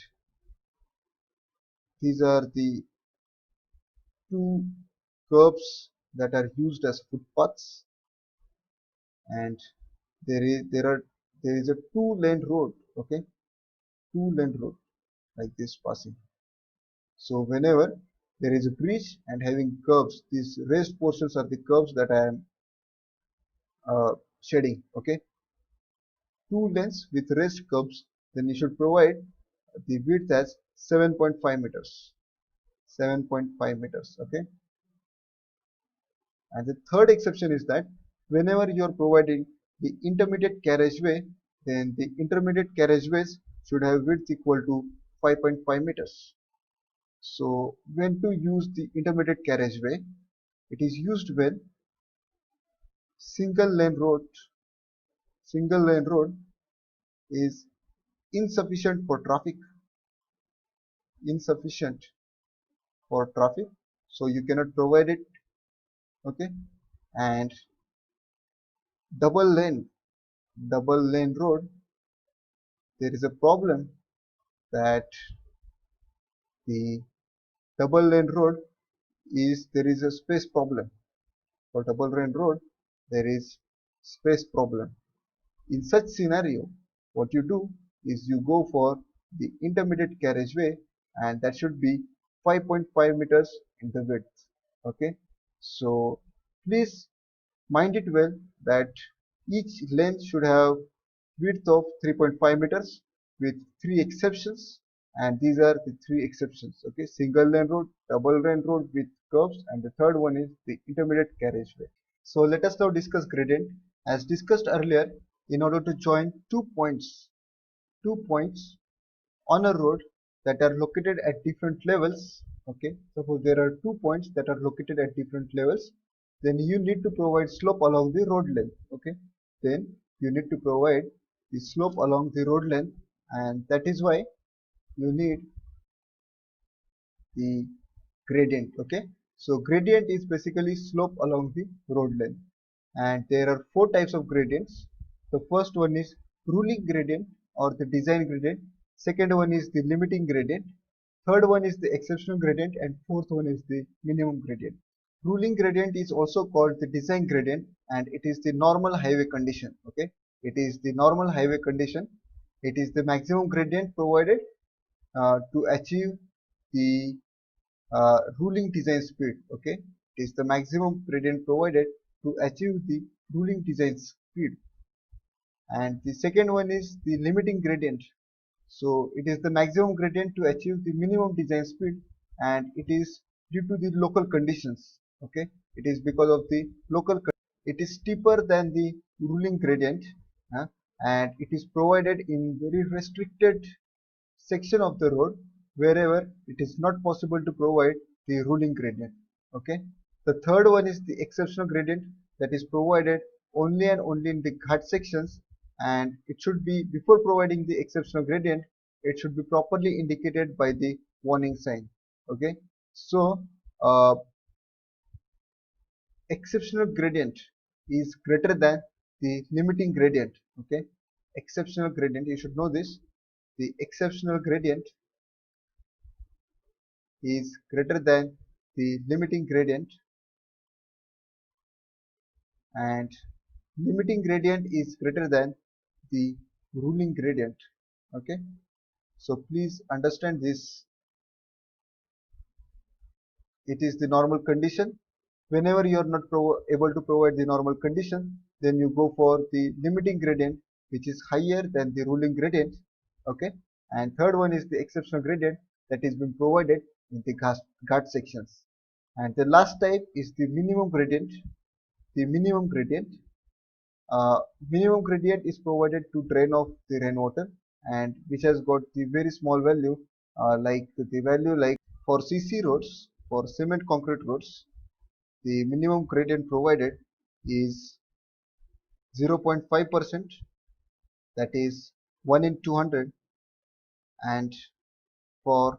these are the two curbs that are used as footpaths, and there is a two-lane road. Okay, two-lane road like this passing. So whenever there is a bridge and having curves, these raised portions are the curves that I am shading. Okay, two lanes with raised curves, then you should provide the width as 7.5 meters. 7.5 meters. Okay, and the third exception is that whenever you are providing the intermediate carriageway, then the intermediate carriageways should have width equal to 5.5 meters. So when to use the intermediate carriageway? It is used when single lane road is insufficient for traffic, insufficient for traffic, so you cannot provide it. Okay, and double lane road there is a problem that the double lane road there is a space problem. For double lane road, there is space problem. In such scenario, what you do is you go for the intermediate carriageway, and that should be 5.5 meters in the width. Okay, so please mind it well that each lane should have width of 3.5 meters with three exceptions, and these are the three exceptions. Okay, single lane road, double lane road with curves, and the third one is the intermediate carriageway. So let us now discuss gradient. As discussed earlier, in order to join two points on a road that are located at different levels, okay, suppose there are 2 points that are located at different levels, then you need to provide slope along the road length. Okay, then you need to provide the slope along the road length, and that is why you need the gradient. Okay, so gradient is basically slope along the road length, and there are four types of gradients. The first one is ruling gradient or the design gradient. Second one is the limiting gradient. Third one is the exceptional gradient, and fourth one is the minimum gradient. Ruling gradient is also called the design gradient, and it is the normal highway condition. Okay, it is the normal highway condition. It is the maximum gradient provided to achieve the ruling design speed. Okay, it is the maximum gradient provided to achieve the ruling design speed. And the second one is the limiting gradient. So it is the maximum gradient to achieve the minimum design speed, and it is due to the local conditions. Okay, it is because of the it is steeper than the ruling gradient, and it is provided in very restricted section of the road wherever it is not possible to provide the ruling gradient. Okay, the third one is the exceptional gradient that is provided only and only in the ghat sections, and it should be, before providing the exceptional gradient, it should be properly indicated by the warning sign. Okay, so exceptional gradient is greater than the limiting gradient. Okay, exceptional gradient, you should know this, the exceptional gradient is greater than the limiting gradient, and limiting gradient is greater than the ruling gradient. Okay, so please understand this. It is the normal condition. Whenever you are not able to provide the normal condition, then you go for the limiting gradient, which is higher than the ruling gradient. Okay, and third one is the exceptional gradient that is being provided in the ghat sections. And the last type is the minimum gradient. The minimum gradient is provided to drain off the rainwater, and which has got the very small value, like the value like for CC roads, for cement concrete roads, the minimum gradient provided is 0.5%, that is 1 in 200, and for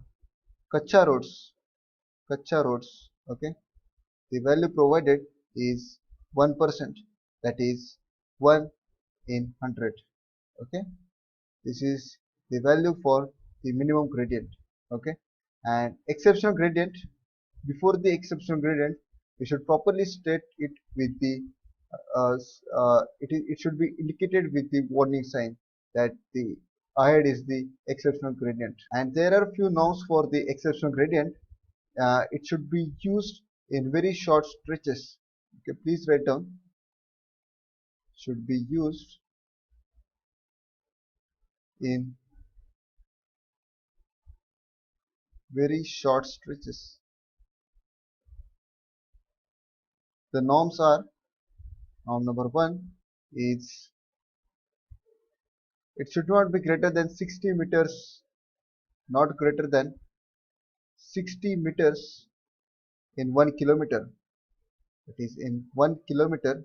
kacha roads, okay, the value provided is 1%, that is 1 in 100. Okay, this is the value for the minimum gradient. Okay, and exceptional gradient, before the exceptional gradient we should properly state it with the it should be indicated with the warning sign that the ahead is the exceptional gradient. And there are few norms for the exceptional gradient. It should be used in very short stretches. Okay, please write down, should be used in very short stretches. The norms are, norm number 1 is it should not be greater than 60 meters, not greater than 60 meters in 1 kilometer. That is, in 1 kilometer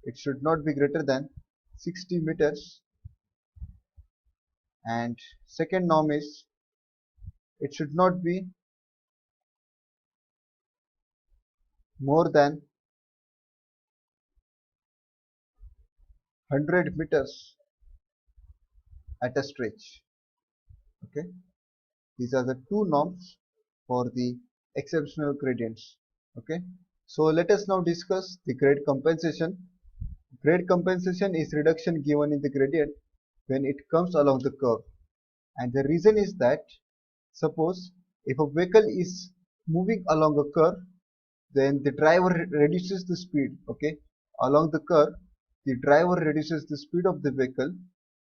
it should not be greater than 60 meters. And second norm is it should not be more than 100 meters at a stretch. Okay, these are the two norms for the exceptional gradients. Okay, so let us now discuss the grade compensation. Grade compensation is reduction given in the gradient when it comes along the curve, and the reason is that suppose if a vehicle is moving along a curve, then the driver reduces the speed. Okay, along the curve the driver reduces the speed of the vehicle,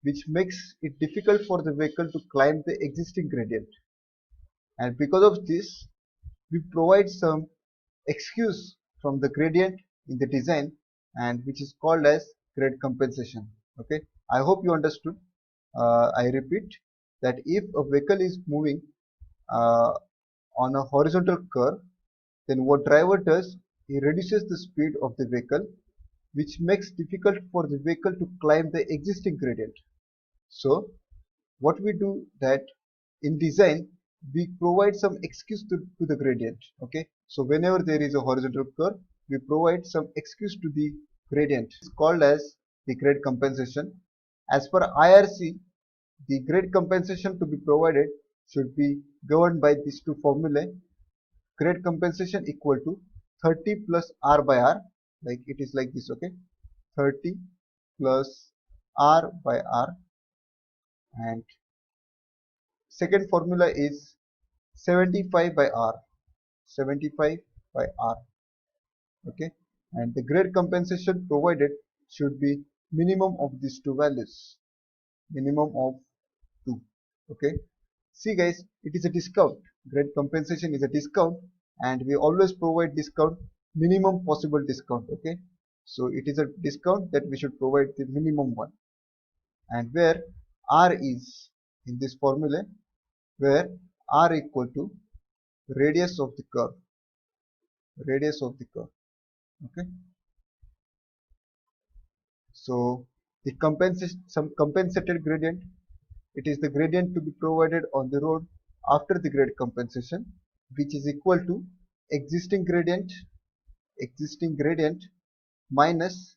which makes it difficult for the vehicle to climb the existing gradient, and because of this we provide some excuse from the gradient in the design, and which is called as grade compensation. Okay, I hope you understood. I repeat that if a vehicle is moving uh, on a horizontal curve, then what driver does, he reduces the speed of the vehicle, which makes difficult for the vehicle to climb the existing gradient. So what we do that in design, we provide some excuse to the gradient. Okay, so whenever there is a horizontal curve, we provide some excuse to the gradient. It's called as the grade compensation. As per IRC, the grade compensation to be provided should be governed by these two formulae. Grade compensation equal to 30 plus R by R, like it is like this. Okay, 30 plus R by R, and second formula is 75 by R, 75 by R. Okay, and the grade compensation provided should be minimum of these two values, minimum of 2. Okay, see guys, it is a discount. Grade compensation is a discount, and we always provide discount, minimum possible discount. Okay, so it is a discount that we should provide the minimum one, and where R is in this formula, where R equal to radius of the curve, radius of the curve. Okay, so the some compensated gradient, it is the gradient to be provided on the road after the grade compensation, which is equal to existing gradient, existing gradient minus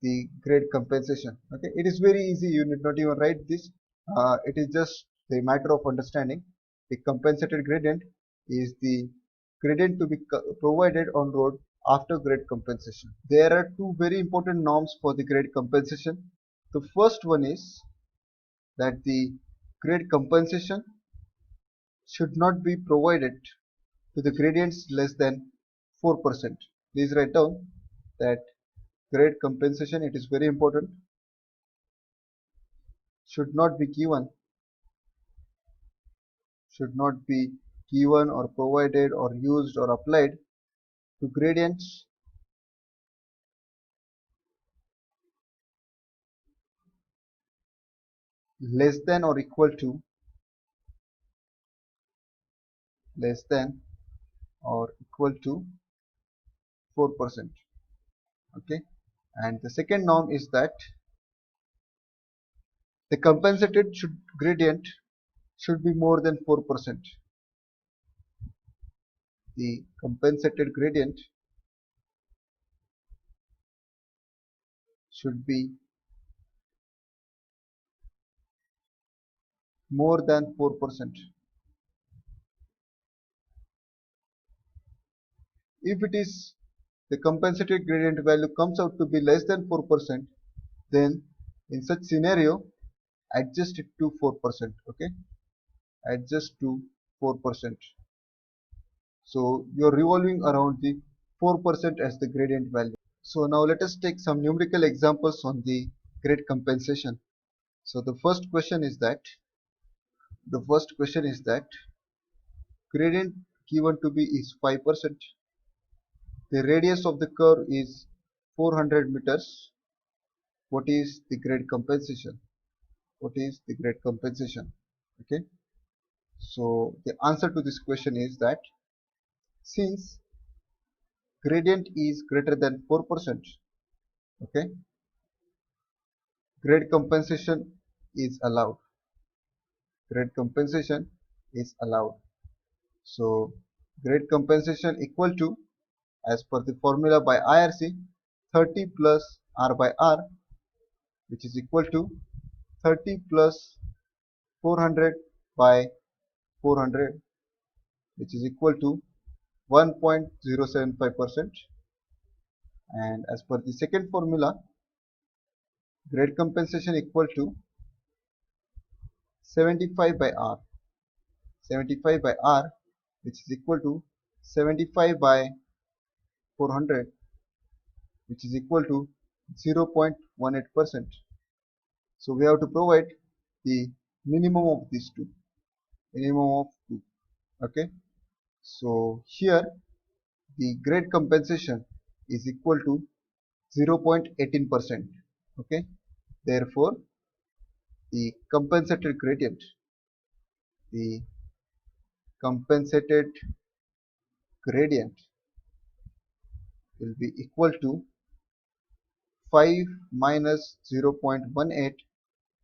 the grade compensation. Okay, it is very easy, you need not even write this. It is just a matter of understanding. The compensated gradient is the gradient to be provided on road after grade compensation. There are two very important norms for the grade compensation. The first one is that the grade compensation should not be provided to the gradients less than 4%. Please write down that grade compensation, it is very important, should not be given, should not be given or provided or used or applied to gradients less than or equal to, less than or equal to 4%. Okay, and the second norm is that the compensated gradient should be more than 4%. The compensated gradient should be more than 4%. If it is, the compensated gradient value comes out to be less than 4%, then in such scenario adjust it to 4%. Okay, adjust to 4%. So you are revolving around the 4% as the gradient value. So now let us take some numerical examples on the grade compensation. So the first question is that, gradient given to be is 5%. The radius of the curve is 400 meters. What is the grade compensation? What is the grade compensation? Okay, so the answer to this question is that since gradient is greater than 4%, okay, grade compensation is allowed. Grade compensation is allowed. So grade compensation equal to, as per the formula by IRC, 30 plus R by R, which is equal to 30 plus 400 by 400, which is equal to 1.075%. And as per the second formula, grade compensation equal to 75 by R. 75 by R, which is equal to 75 by 400, which is equal to 0.18%. So we have to provide the minimum of these two, minimum of 2. Okay, so here the grade compensation is equal to 0.18%. Okay, therefore the compensated gradient, the compensated gradient will be equal to 5 minus 0.18,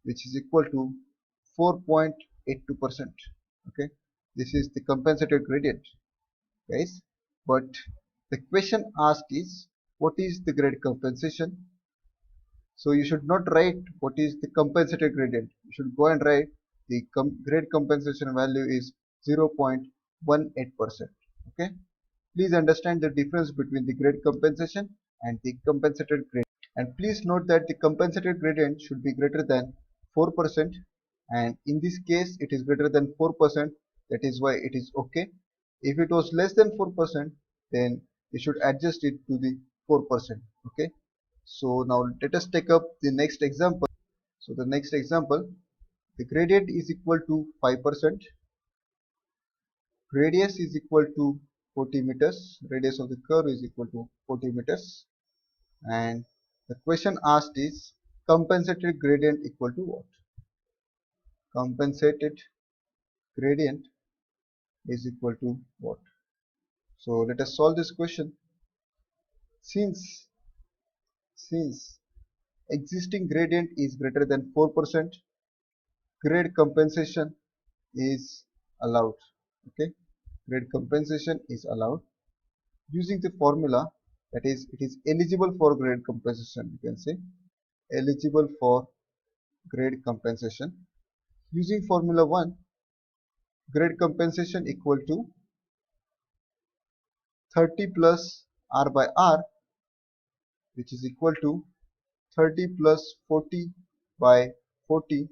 which is equal to 4.82%. Okay, this is the compensated gradient, guys. But the question asked is, what is the grade compensation? So you should not write what is the compensated gradient. You should go and write the grade compensation value is 0.18%. Okay, please understand the difference between the grade compensation and the compensated gradient. And please note that the compensated gradient should be greater than 4%, and in this case it is greater than 4%, that is why it is okay. If it was less than 4%, then you should adjust it to the 4%. Okay, so now let us take up the next example. So the next example, the gradient is equal to 5%, radius is equal to 40 meters, radius of the curve is equal to 40 meters, and the question asked is compensated gradient equal to what? Compensated gradient is equal to what? So let us solve this question. Since existing gradient is greater than 4%, grade compensation is allowed. Okay, grade compensation is allowed using the formula, that is, it is eligible for grade compensation. You can say eligible for grade compensation using formula 1. Grade compensation equal to 30 plus R by R, which is equal to 30 plus 40 by 40,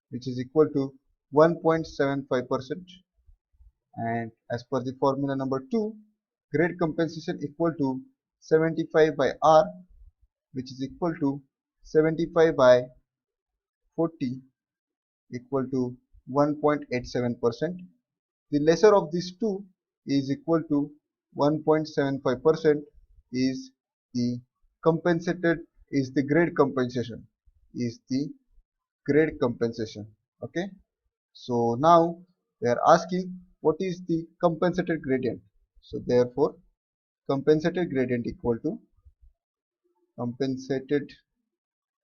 which is equal to 1.75%. And as per the formula number 2, grade compensation equal to 75 by R, which is equal to 75 by 40, equal to 1.87%. The lesser of these two is equal to 1.75% is the compensated, is the grade compensation, is the grade compensation. Okay, so now they are asking what is the compensated gradient. So therefore compensated gradient equal to compensated,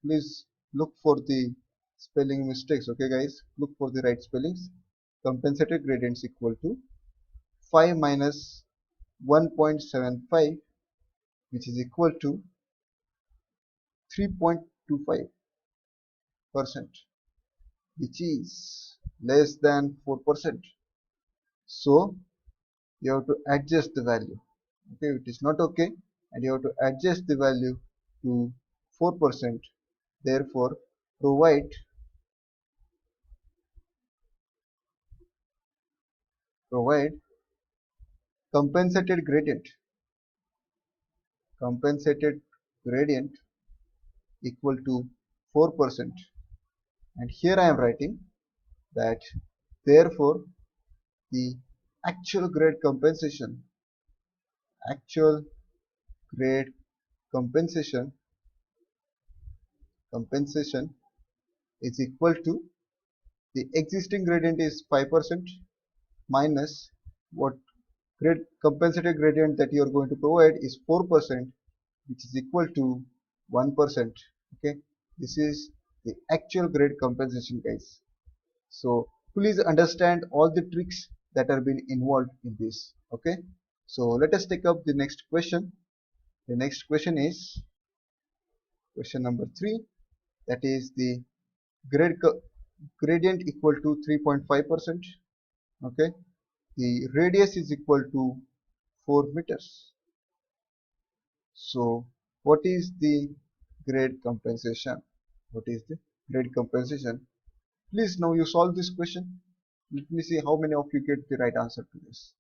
please look for the spelling mistakes. Okay guys, look for the right spellings. Compensated gradient is equal to 5 minus 1.75, which is equal to 3.25%, which is less than 4%. So you have to adjust the value. Okay, it is not okay, and you have to adjust the value to 4%. Therefore provide compensated gradient equal to 4%, and here I am writing that therefore the actual grade compensation is equal to the existing gradient is 5% minus what grade compensated gradient that you are going to provide is 4%, which is equal to 1%. Okay, this is the actual grade compensation, guys. So please understand all the tricks that are being involved in this. Okay, so let us take up the next question. The next question is question number 3, that is the grade gradient equal to 3.5%. Okay, the radius is equal to 4 meters. So what is the grade compensation? What is the grade compensation? Please now you solve this question. Let me see how many of you get the right answer to this.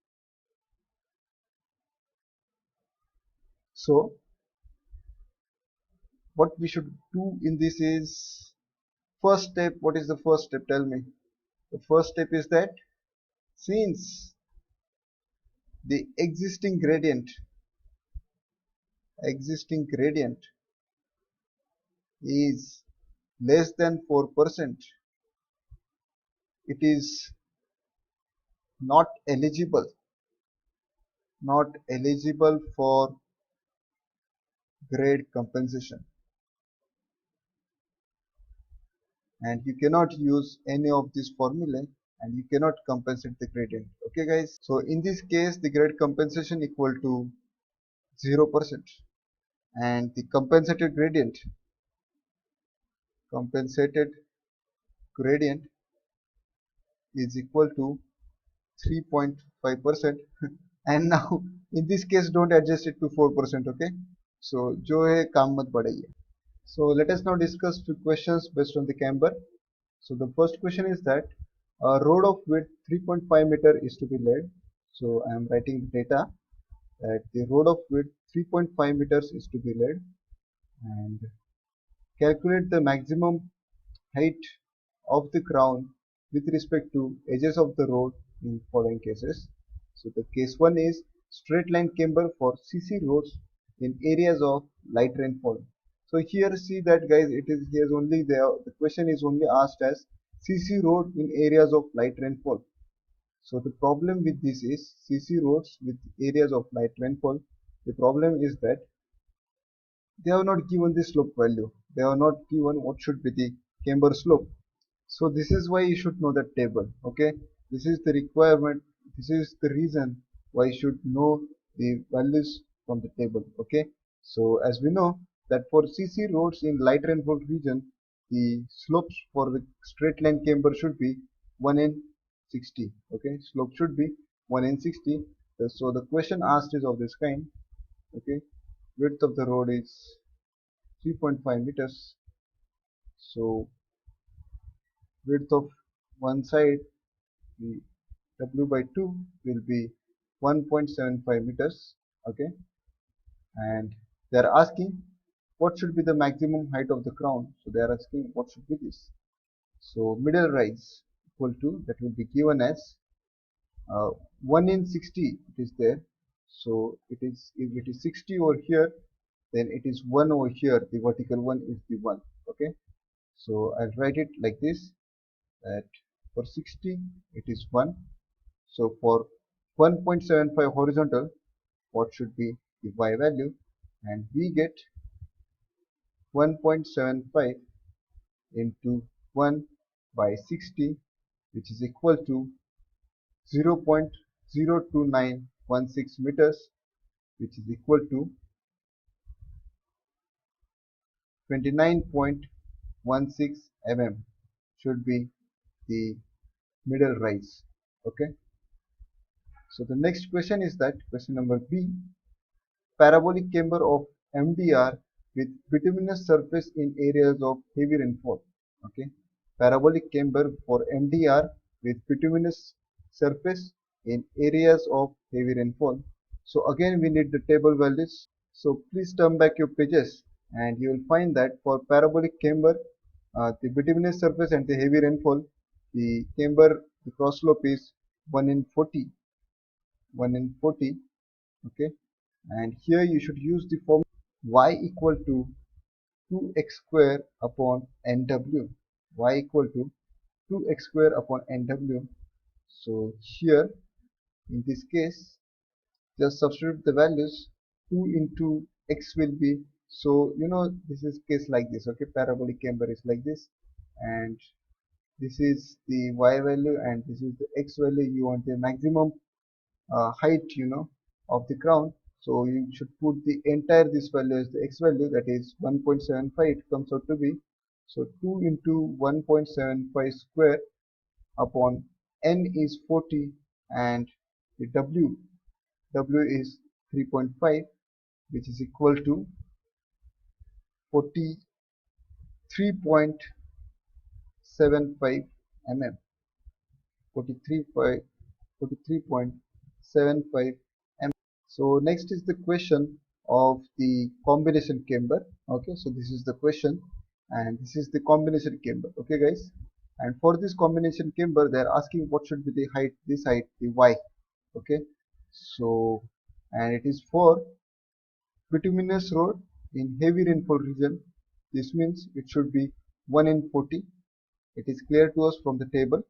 So what we should do in this is, first step, what is the first step? Tell me. The first step is that since the existing gradient is less than 4%, it is not eligible for grade compensation, and you cannot use any of these formulae and you cannot compensate the gradient. Okay guys, so in this case the grade compensation equal to 0%, and the compensated gradient is equal to 3.5%. And now in this case don't adjust it to 4%. Okay, so जो है काम मत बढ़ाइए. So let us now discuss few questions based on the camber. So the first question is that a road of width 3.5 meter is to be laid. So I am writing the data that the road of width 3.5 meters is to be laid, and calculate the maximum height of the crown with respect to edges of the road in following cases. So the case 1 is straight line camber for CC roads in areas of light rainfall. So here see that guys, it is here only there, the question is only asked as CC road in areas of light rainfall. So the problem with this is CC roads with areas of light rainfall, the problem is that they have not given the slope value, they have not given what should be the camber slope. So this is why you should know the table. Okay, this is the requirement, this is the reason why you should know the values from the table. Okay, so as we know that for CC roads in light rainfall region, the slopes for the straight line camber should be 1 in 60. Okay, slope should be 1 in 60. So the question asked is of this kind. Okay, width of the road is 3.5 meters. So width of one side, the W by 2 will be 1.75 meters. Okay, and they are asking what should be the maximum height of the crown. So they are asking what should be this. So middle rise equal to, that will be given as 1 in 60 it is there. So it is, if it is 60 over here, then it is 1 over here, the vertical one is the 1. Okay, so I'll write it like this, that for 60 it is 1. So for 1.75 horizontal, what should be the y value? And we get 1.75 into 1 by 60, which is equal to 0.02916 meters, which is equal to 29.16 mm should be the middle rise. Okay, so the next question is that question number B, parabolic camber of MDR with bituminous surface in areas of heavy rainfall. Okay, parabolic camber for MDR with bituminous surface in areas of heavy rainfall. So again we need the table values. So please turn back your pages and you will find that for parabolic camber, the bituminous surface and the heavy rainfall, the camber, the cross slope is 1 in 40. 1 in 40. Okay, and here you should use the formula y equal to 2x square upon nw. Y equal to 2x square upon nw. So here in this case just substitute the values. 2 into x will be, so you know this is case like this. Okay, parabolic camber is like this, and this is the y value and this is the x value. You want the maximum height, you know, of the crown. So you should put the entire this value as the x value, that is 1.75. It comes out to be So 2 into 1.75 square upon n is 40, and the W is 3.5, which is equal to 43.75 mm. 43.75 mm. So next is the question of the combination camber. Okay, so this is the question, and this is the combination camber. Okay, guys, and for this combination camber, they are asking what should be the height, this height, the y. Okay, so, and it is for bituminous road in heavy rainfall region. This means it should be 1 in 40. It is clear to us from the table.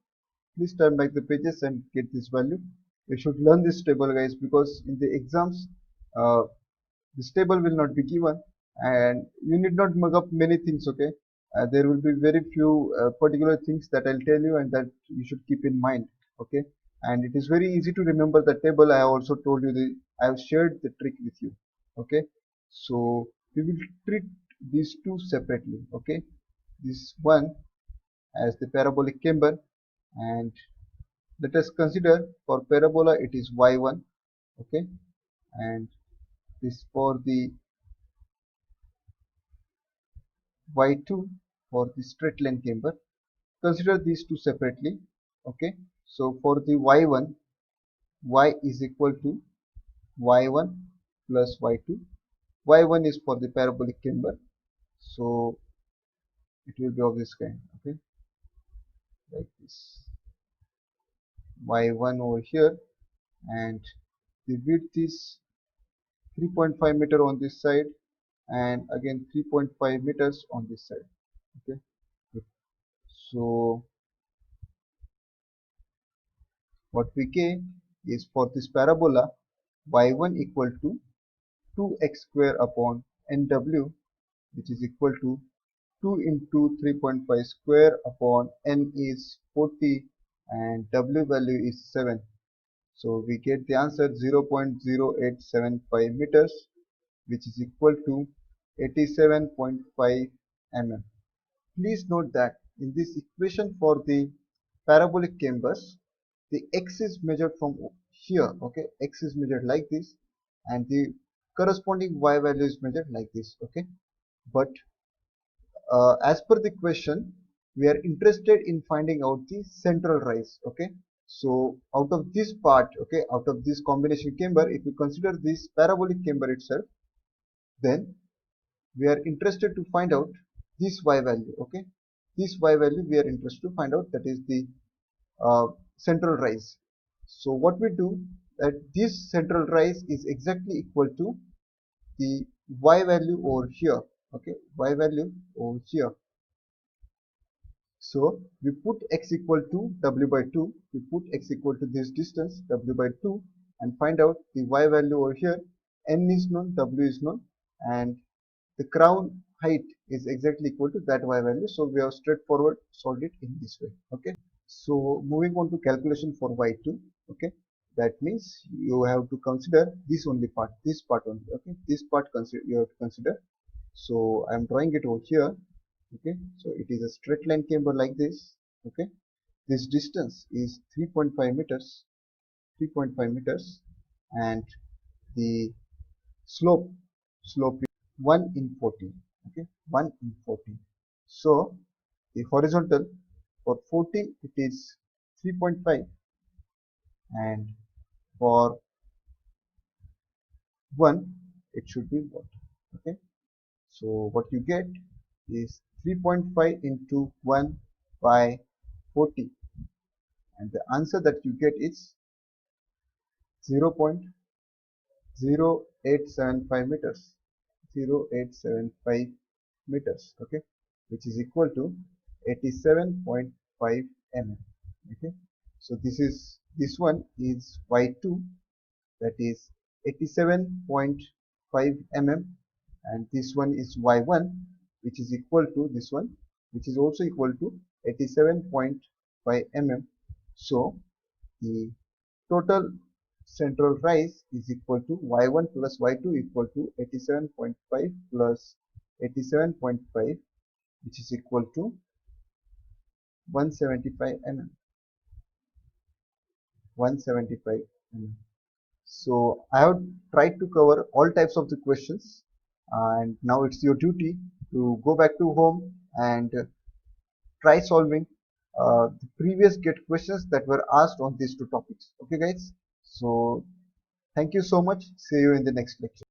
Please turn back the pages and get this value. You should learn this table, guys, because in the exams uh, this table will not be given, and you need not mug up many things. Okay, there will be very few particular things that I'll tell you and that you should keep in mind. Okay, and it is very easy to remember the table. I have also told you I have shared the trick with you. Okay, so we will treat these two separately. Okay, this one as the parabolic camber, and let us consider for parabola it is y1. Okay, and this for the y2 for the straight line camber. Consider these two separately. Okay, so for the y1, y is equal to y1 plus y2. Y1 is for the parabolic camber, so it will be of this kind. Okay, like this, y1 over here, and the width is 3.5 meter on this side, and again 3.5 meters on this side. Okay, good. So what we get is for this parabola, y1 equal to 2x square upon nw, which is equal to 2 into 3.5 square upon n is 40 and w value is 7. So we get the answer 0.0875 meters, which is equal to 87.5 mm. Please note that in this equation for the parabolic chambers, the x is measured from here. Okay, x is measured like this, and the corresponding y value is measured like this. Okay, but as per the question, we are interested in finding out the central rise. Okay, so out of this part, okay, out of this combination camber, if you consider this parabolic camber itself, then we are interested to find out this y value. Okay, this y value we are interested to find out, that is the central rise. So what we do, that this central rise is exactly equal to the y value over here. Okay, y value over here. So we put x equal to w by 2. We put x equal to this distance w by 2 and find out the y value over here. N is known, w is known, and the crown height is exactly equal to that y value. So we have straightforward solved it in this way. Okay. So moving on to calculation for y2. Okay. That means you have to consider this only part, this part only. Okay. This part you have to consider. So I am drawing it over here. Okay, so it is a straight line camber like this. Okay, this distance is 3.5 meters, 3.5 meters, and the slope is 1 in 40. Okay, 1 in 40. So the horizontal for 40 it is 3.5, and for 1 it should be what? Okay, so what you get is 3.5 into 1 by 40, and the answer that you get is 0.0875 meters, 0.0875 meters. Okay, which is equal to 87.5 mm. Okay, so this one is y2, that is 87.5 mm, and this one is y1, which is equal to this one, which is also equal to 87.5 mm. So the total central rise is equal to y1 plus y2 equal to 87.5 plus 87.5, which is equal to 175 mm. 175 mm. So I have tried to cover all types of the questions, and now it's your duty to go back to home and try solving the previous GET questions that were asked on these two topics. Okay guys, so thank you so much. See you in the next lecture.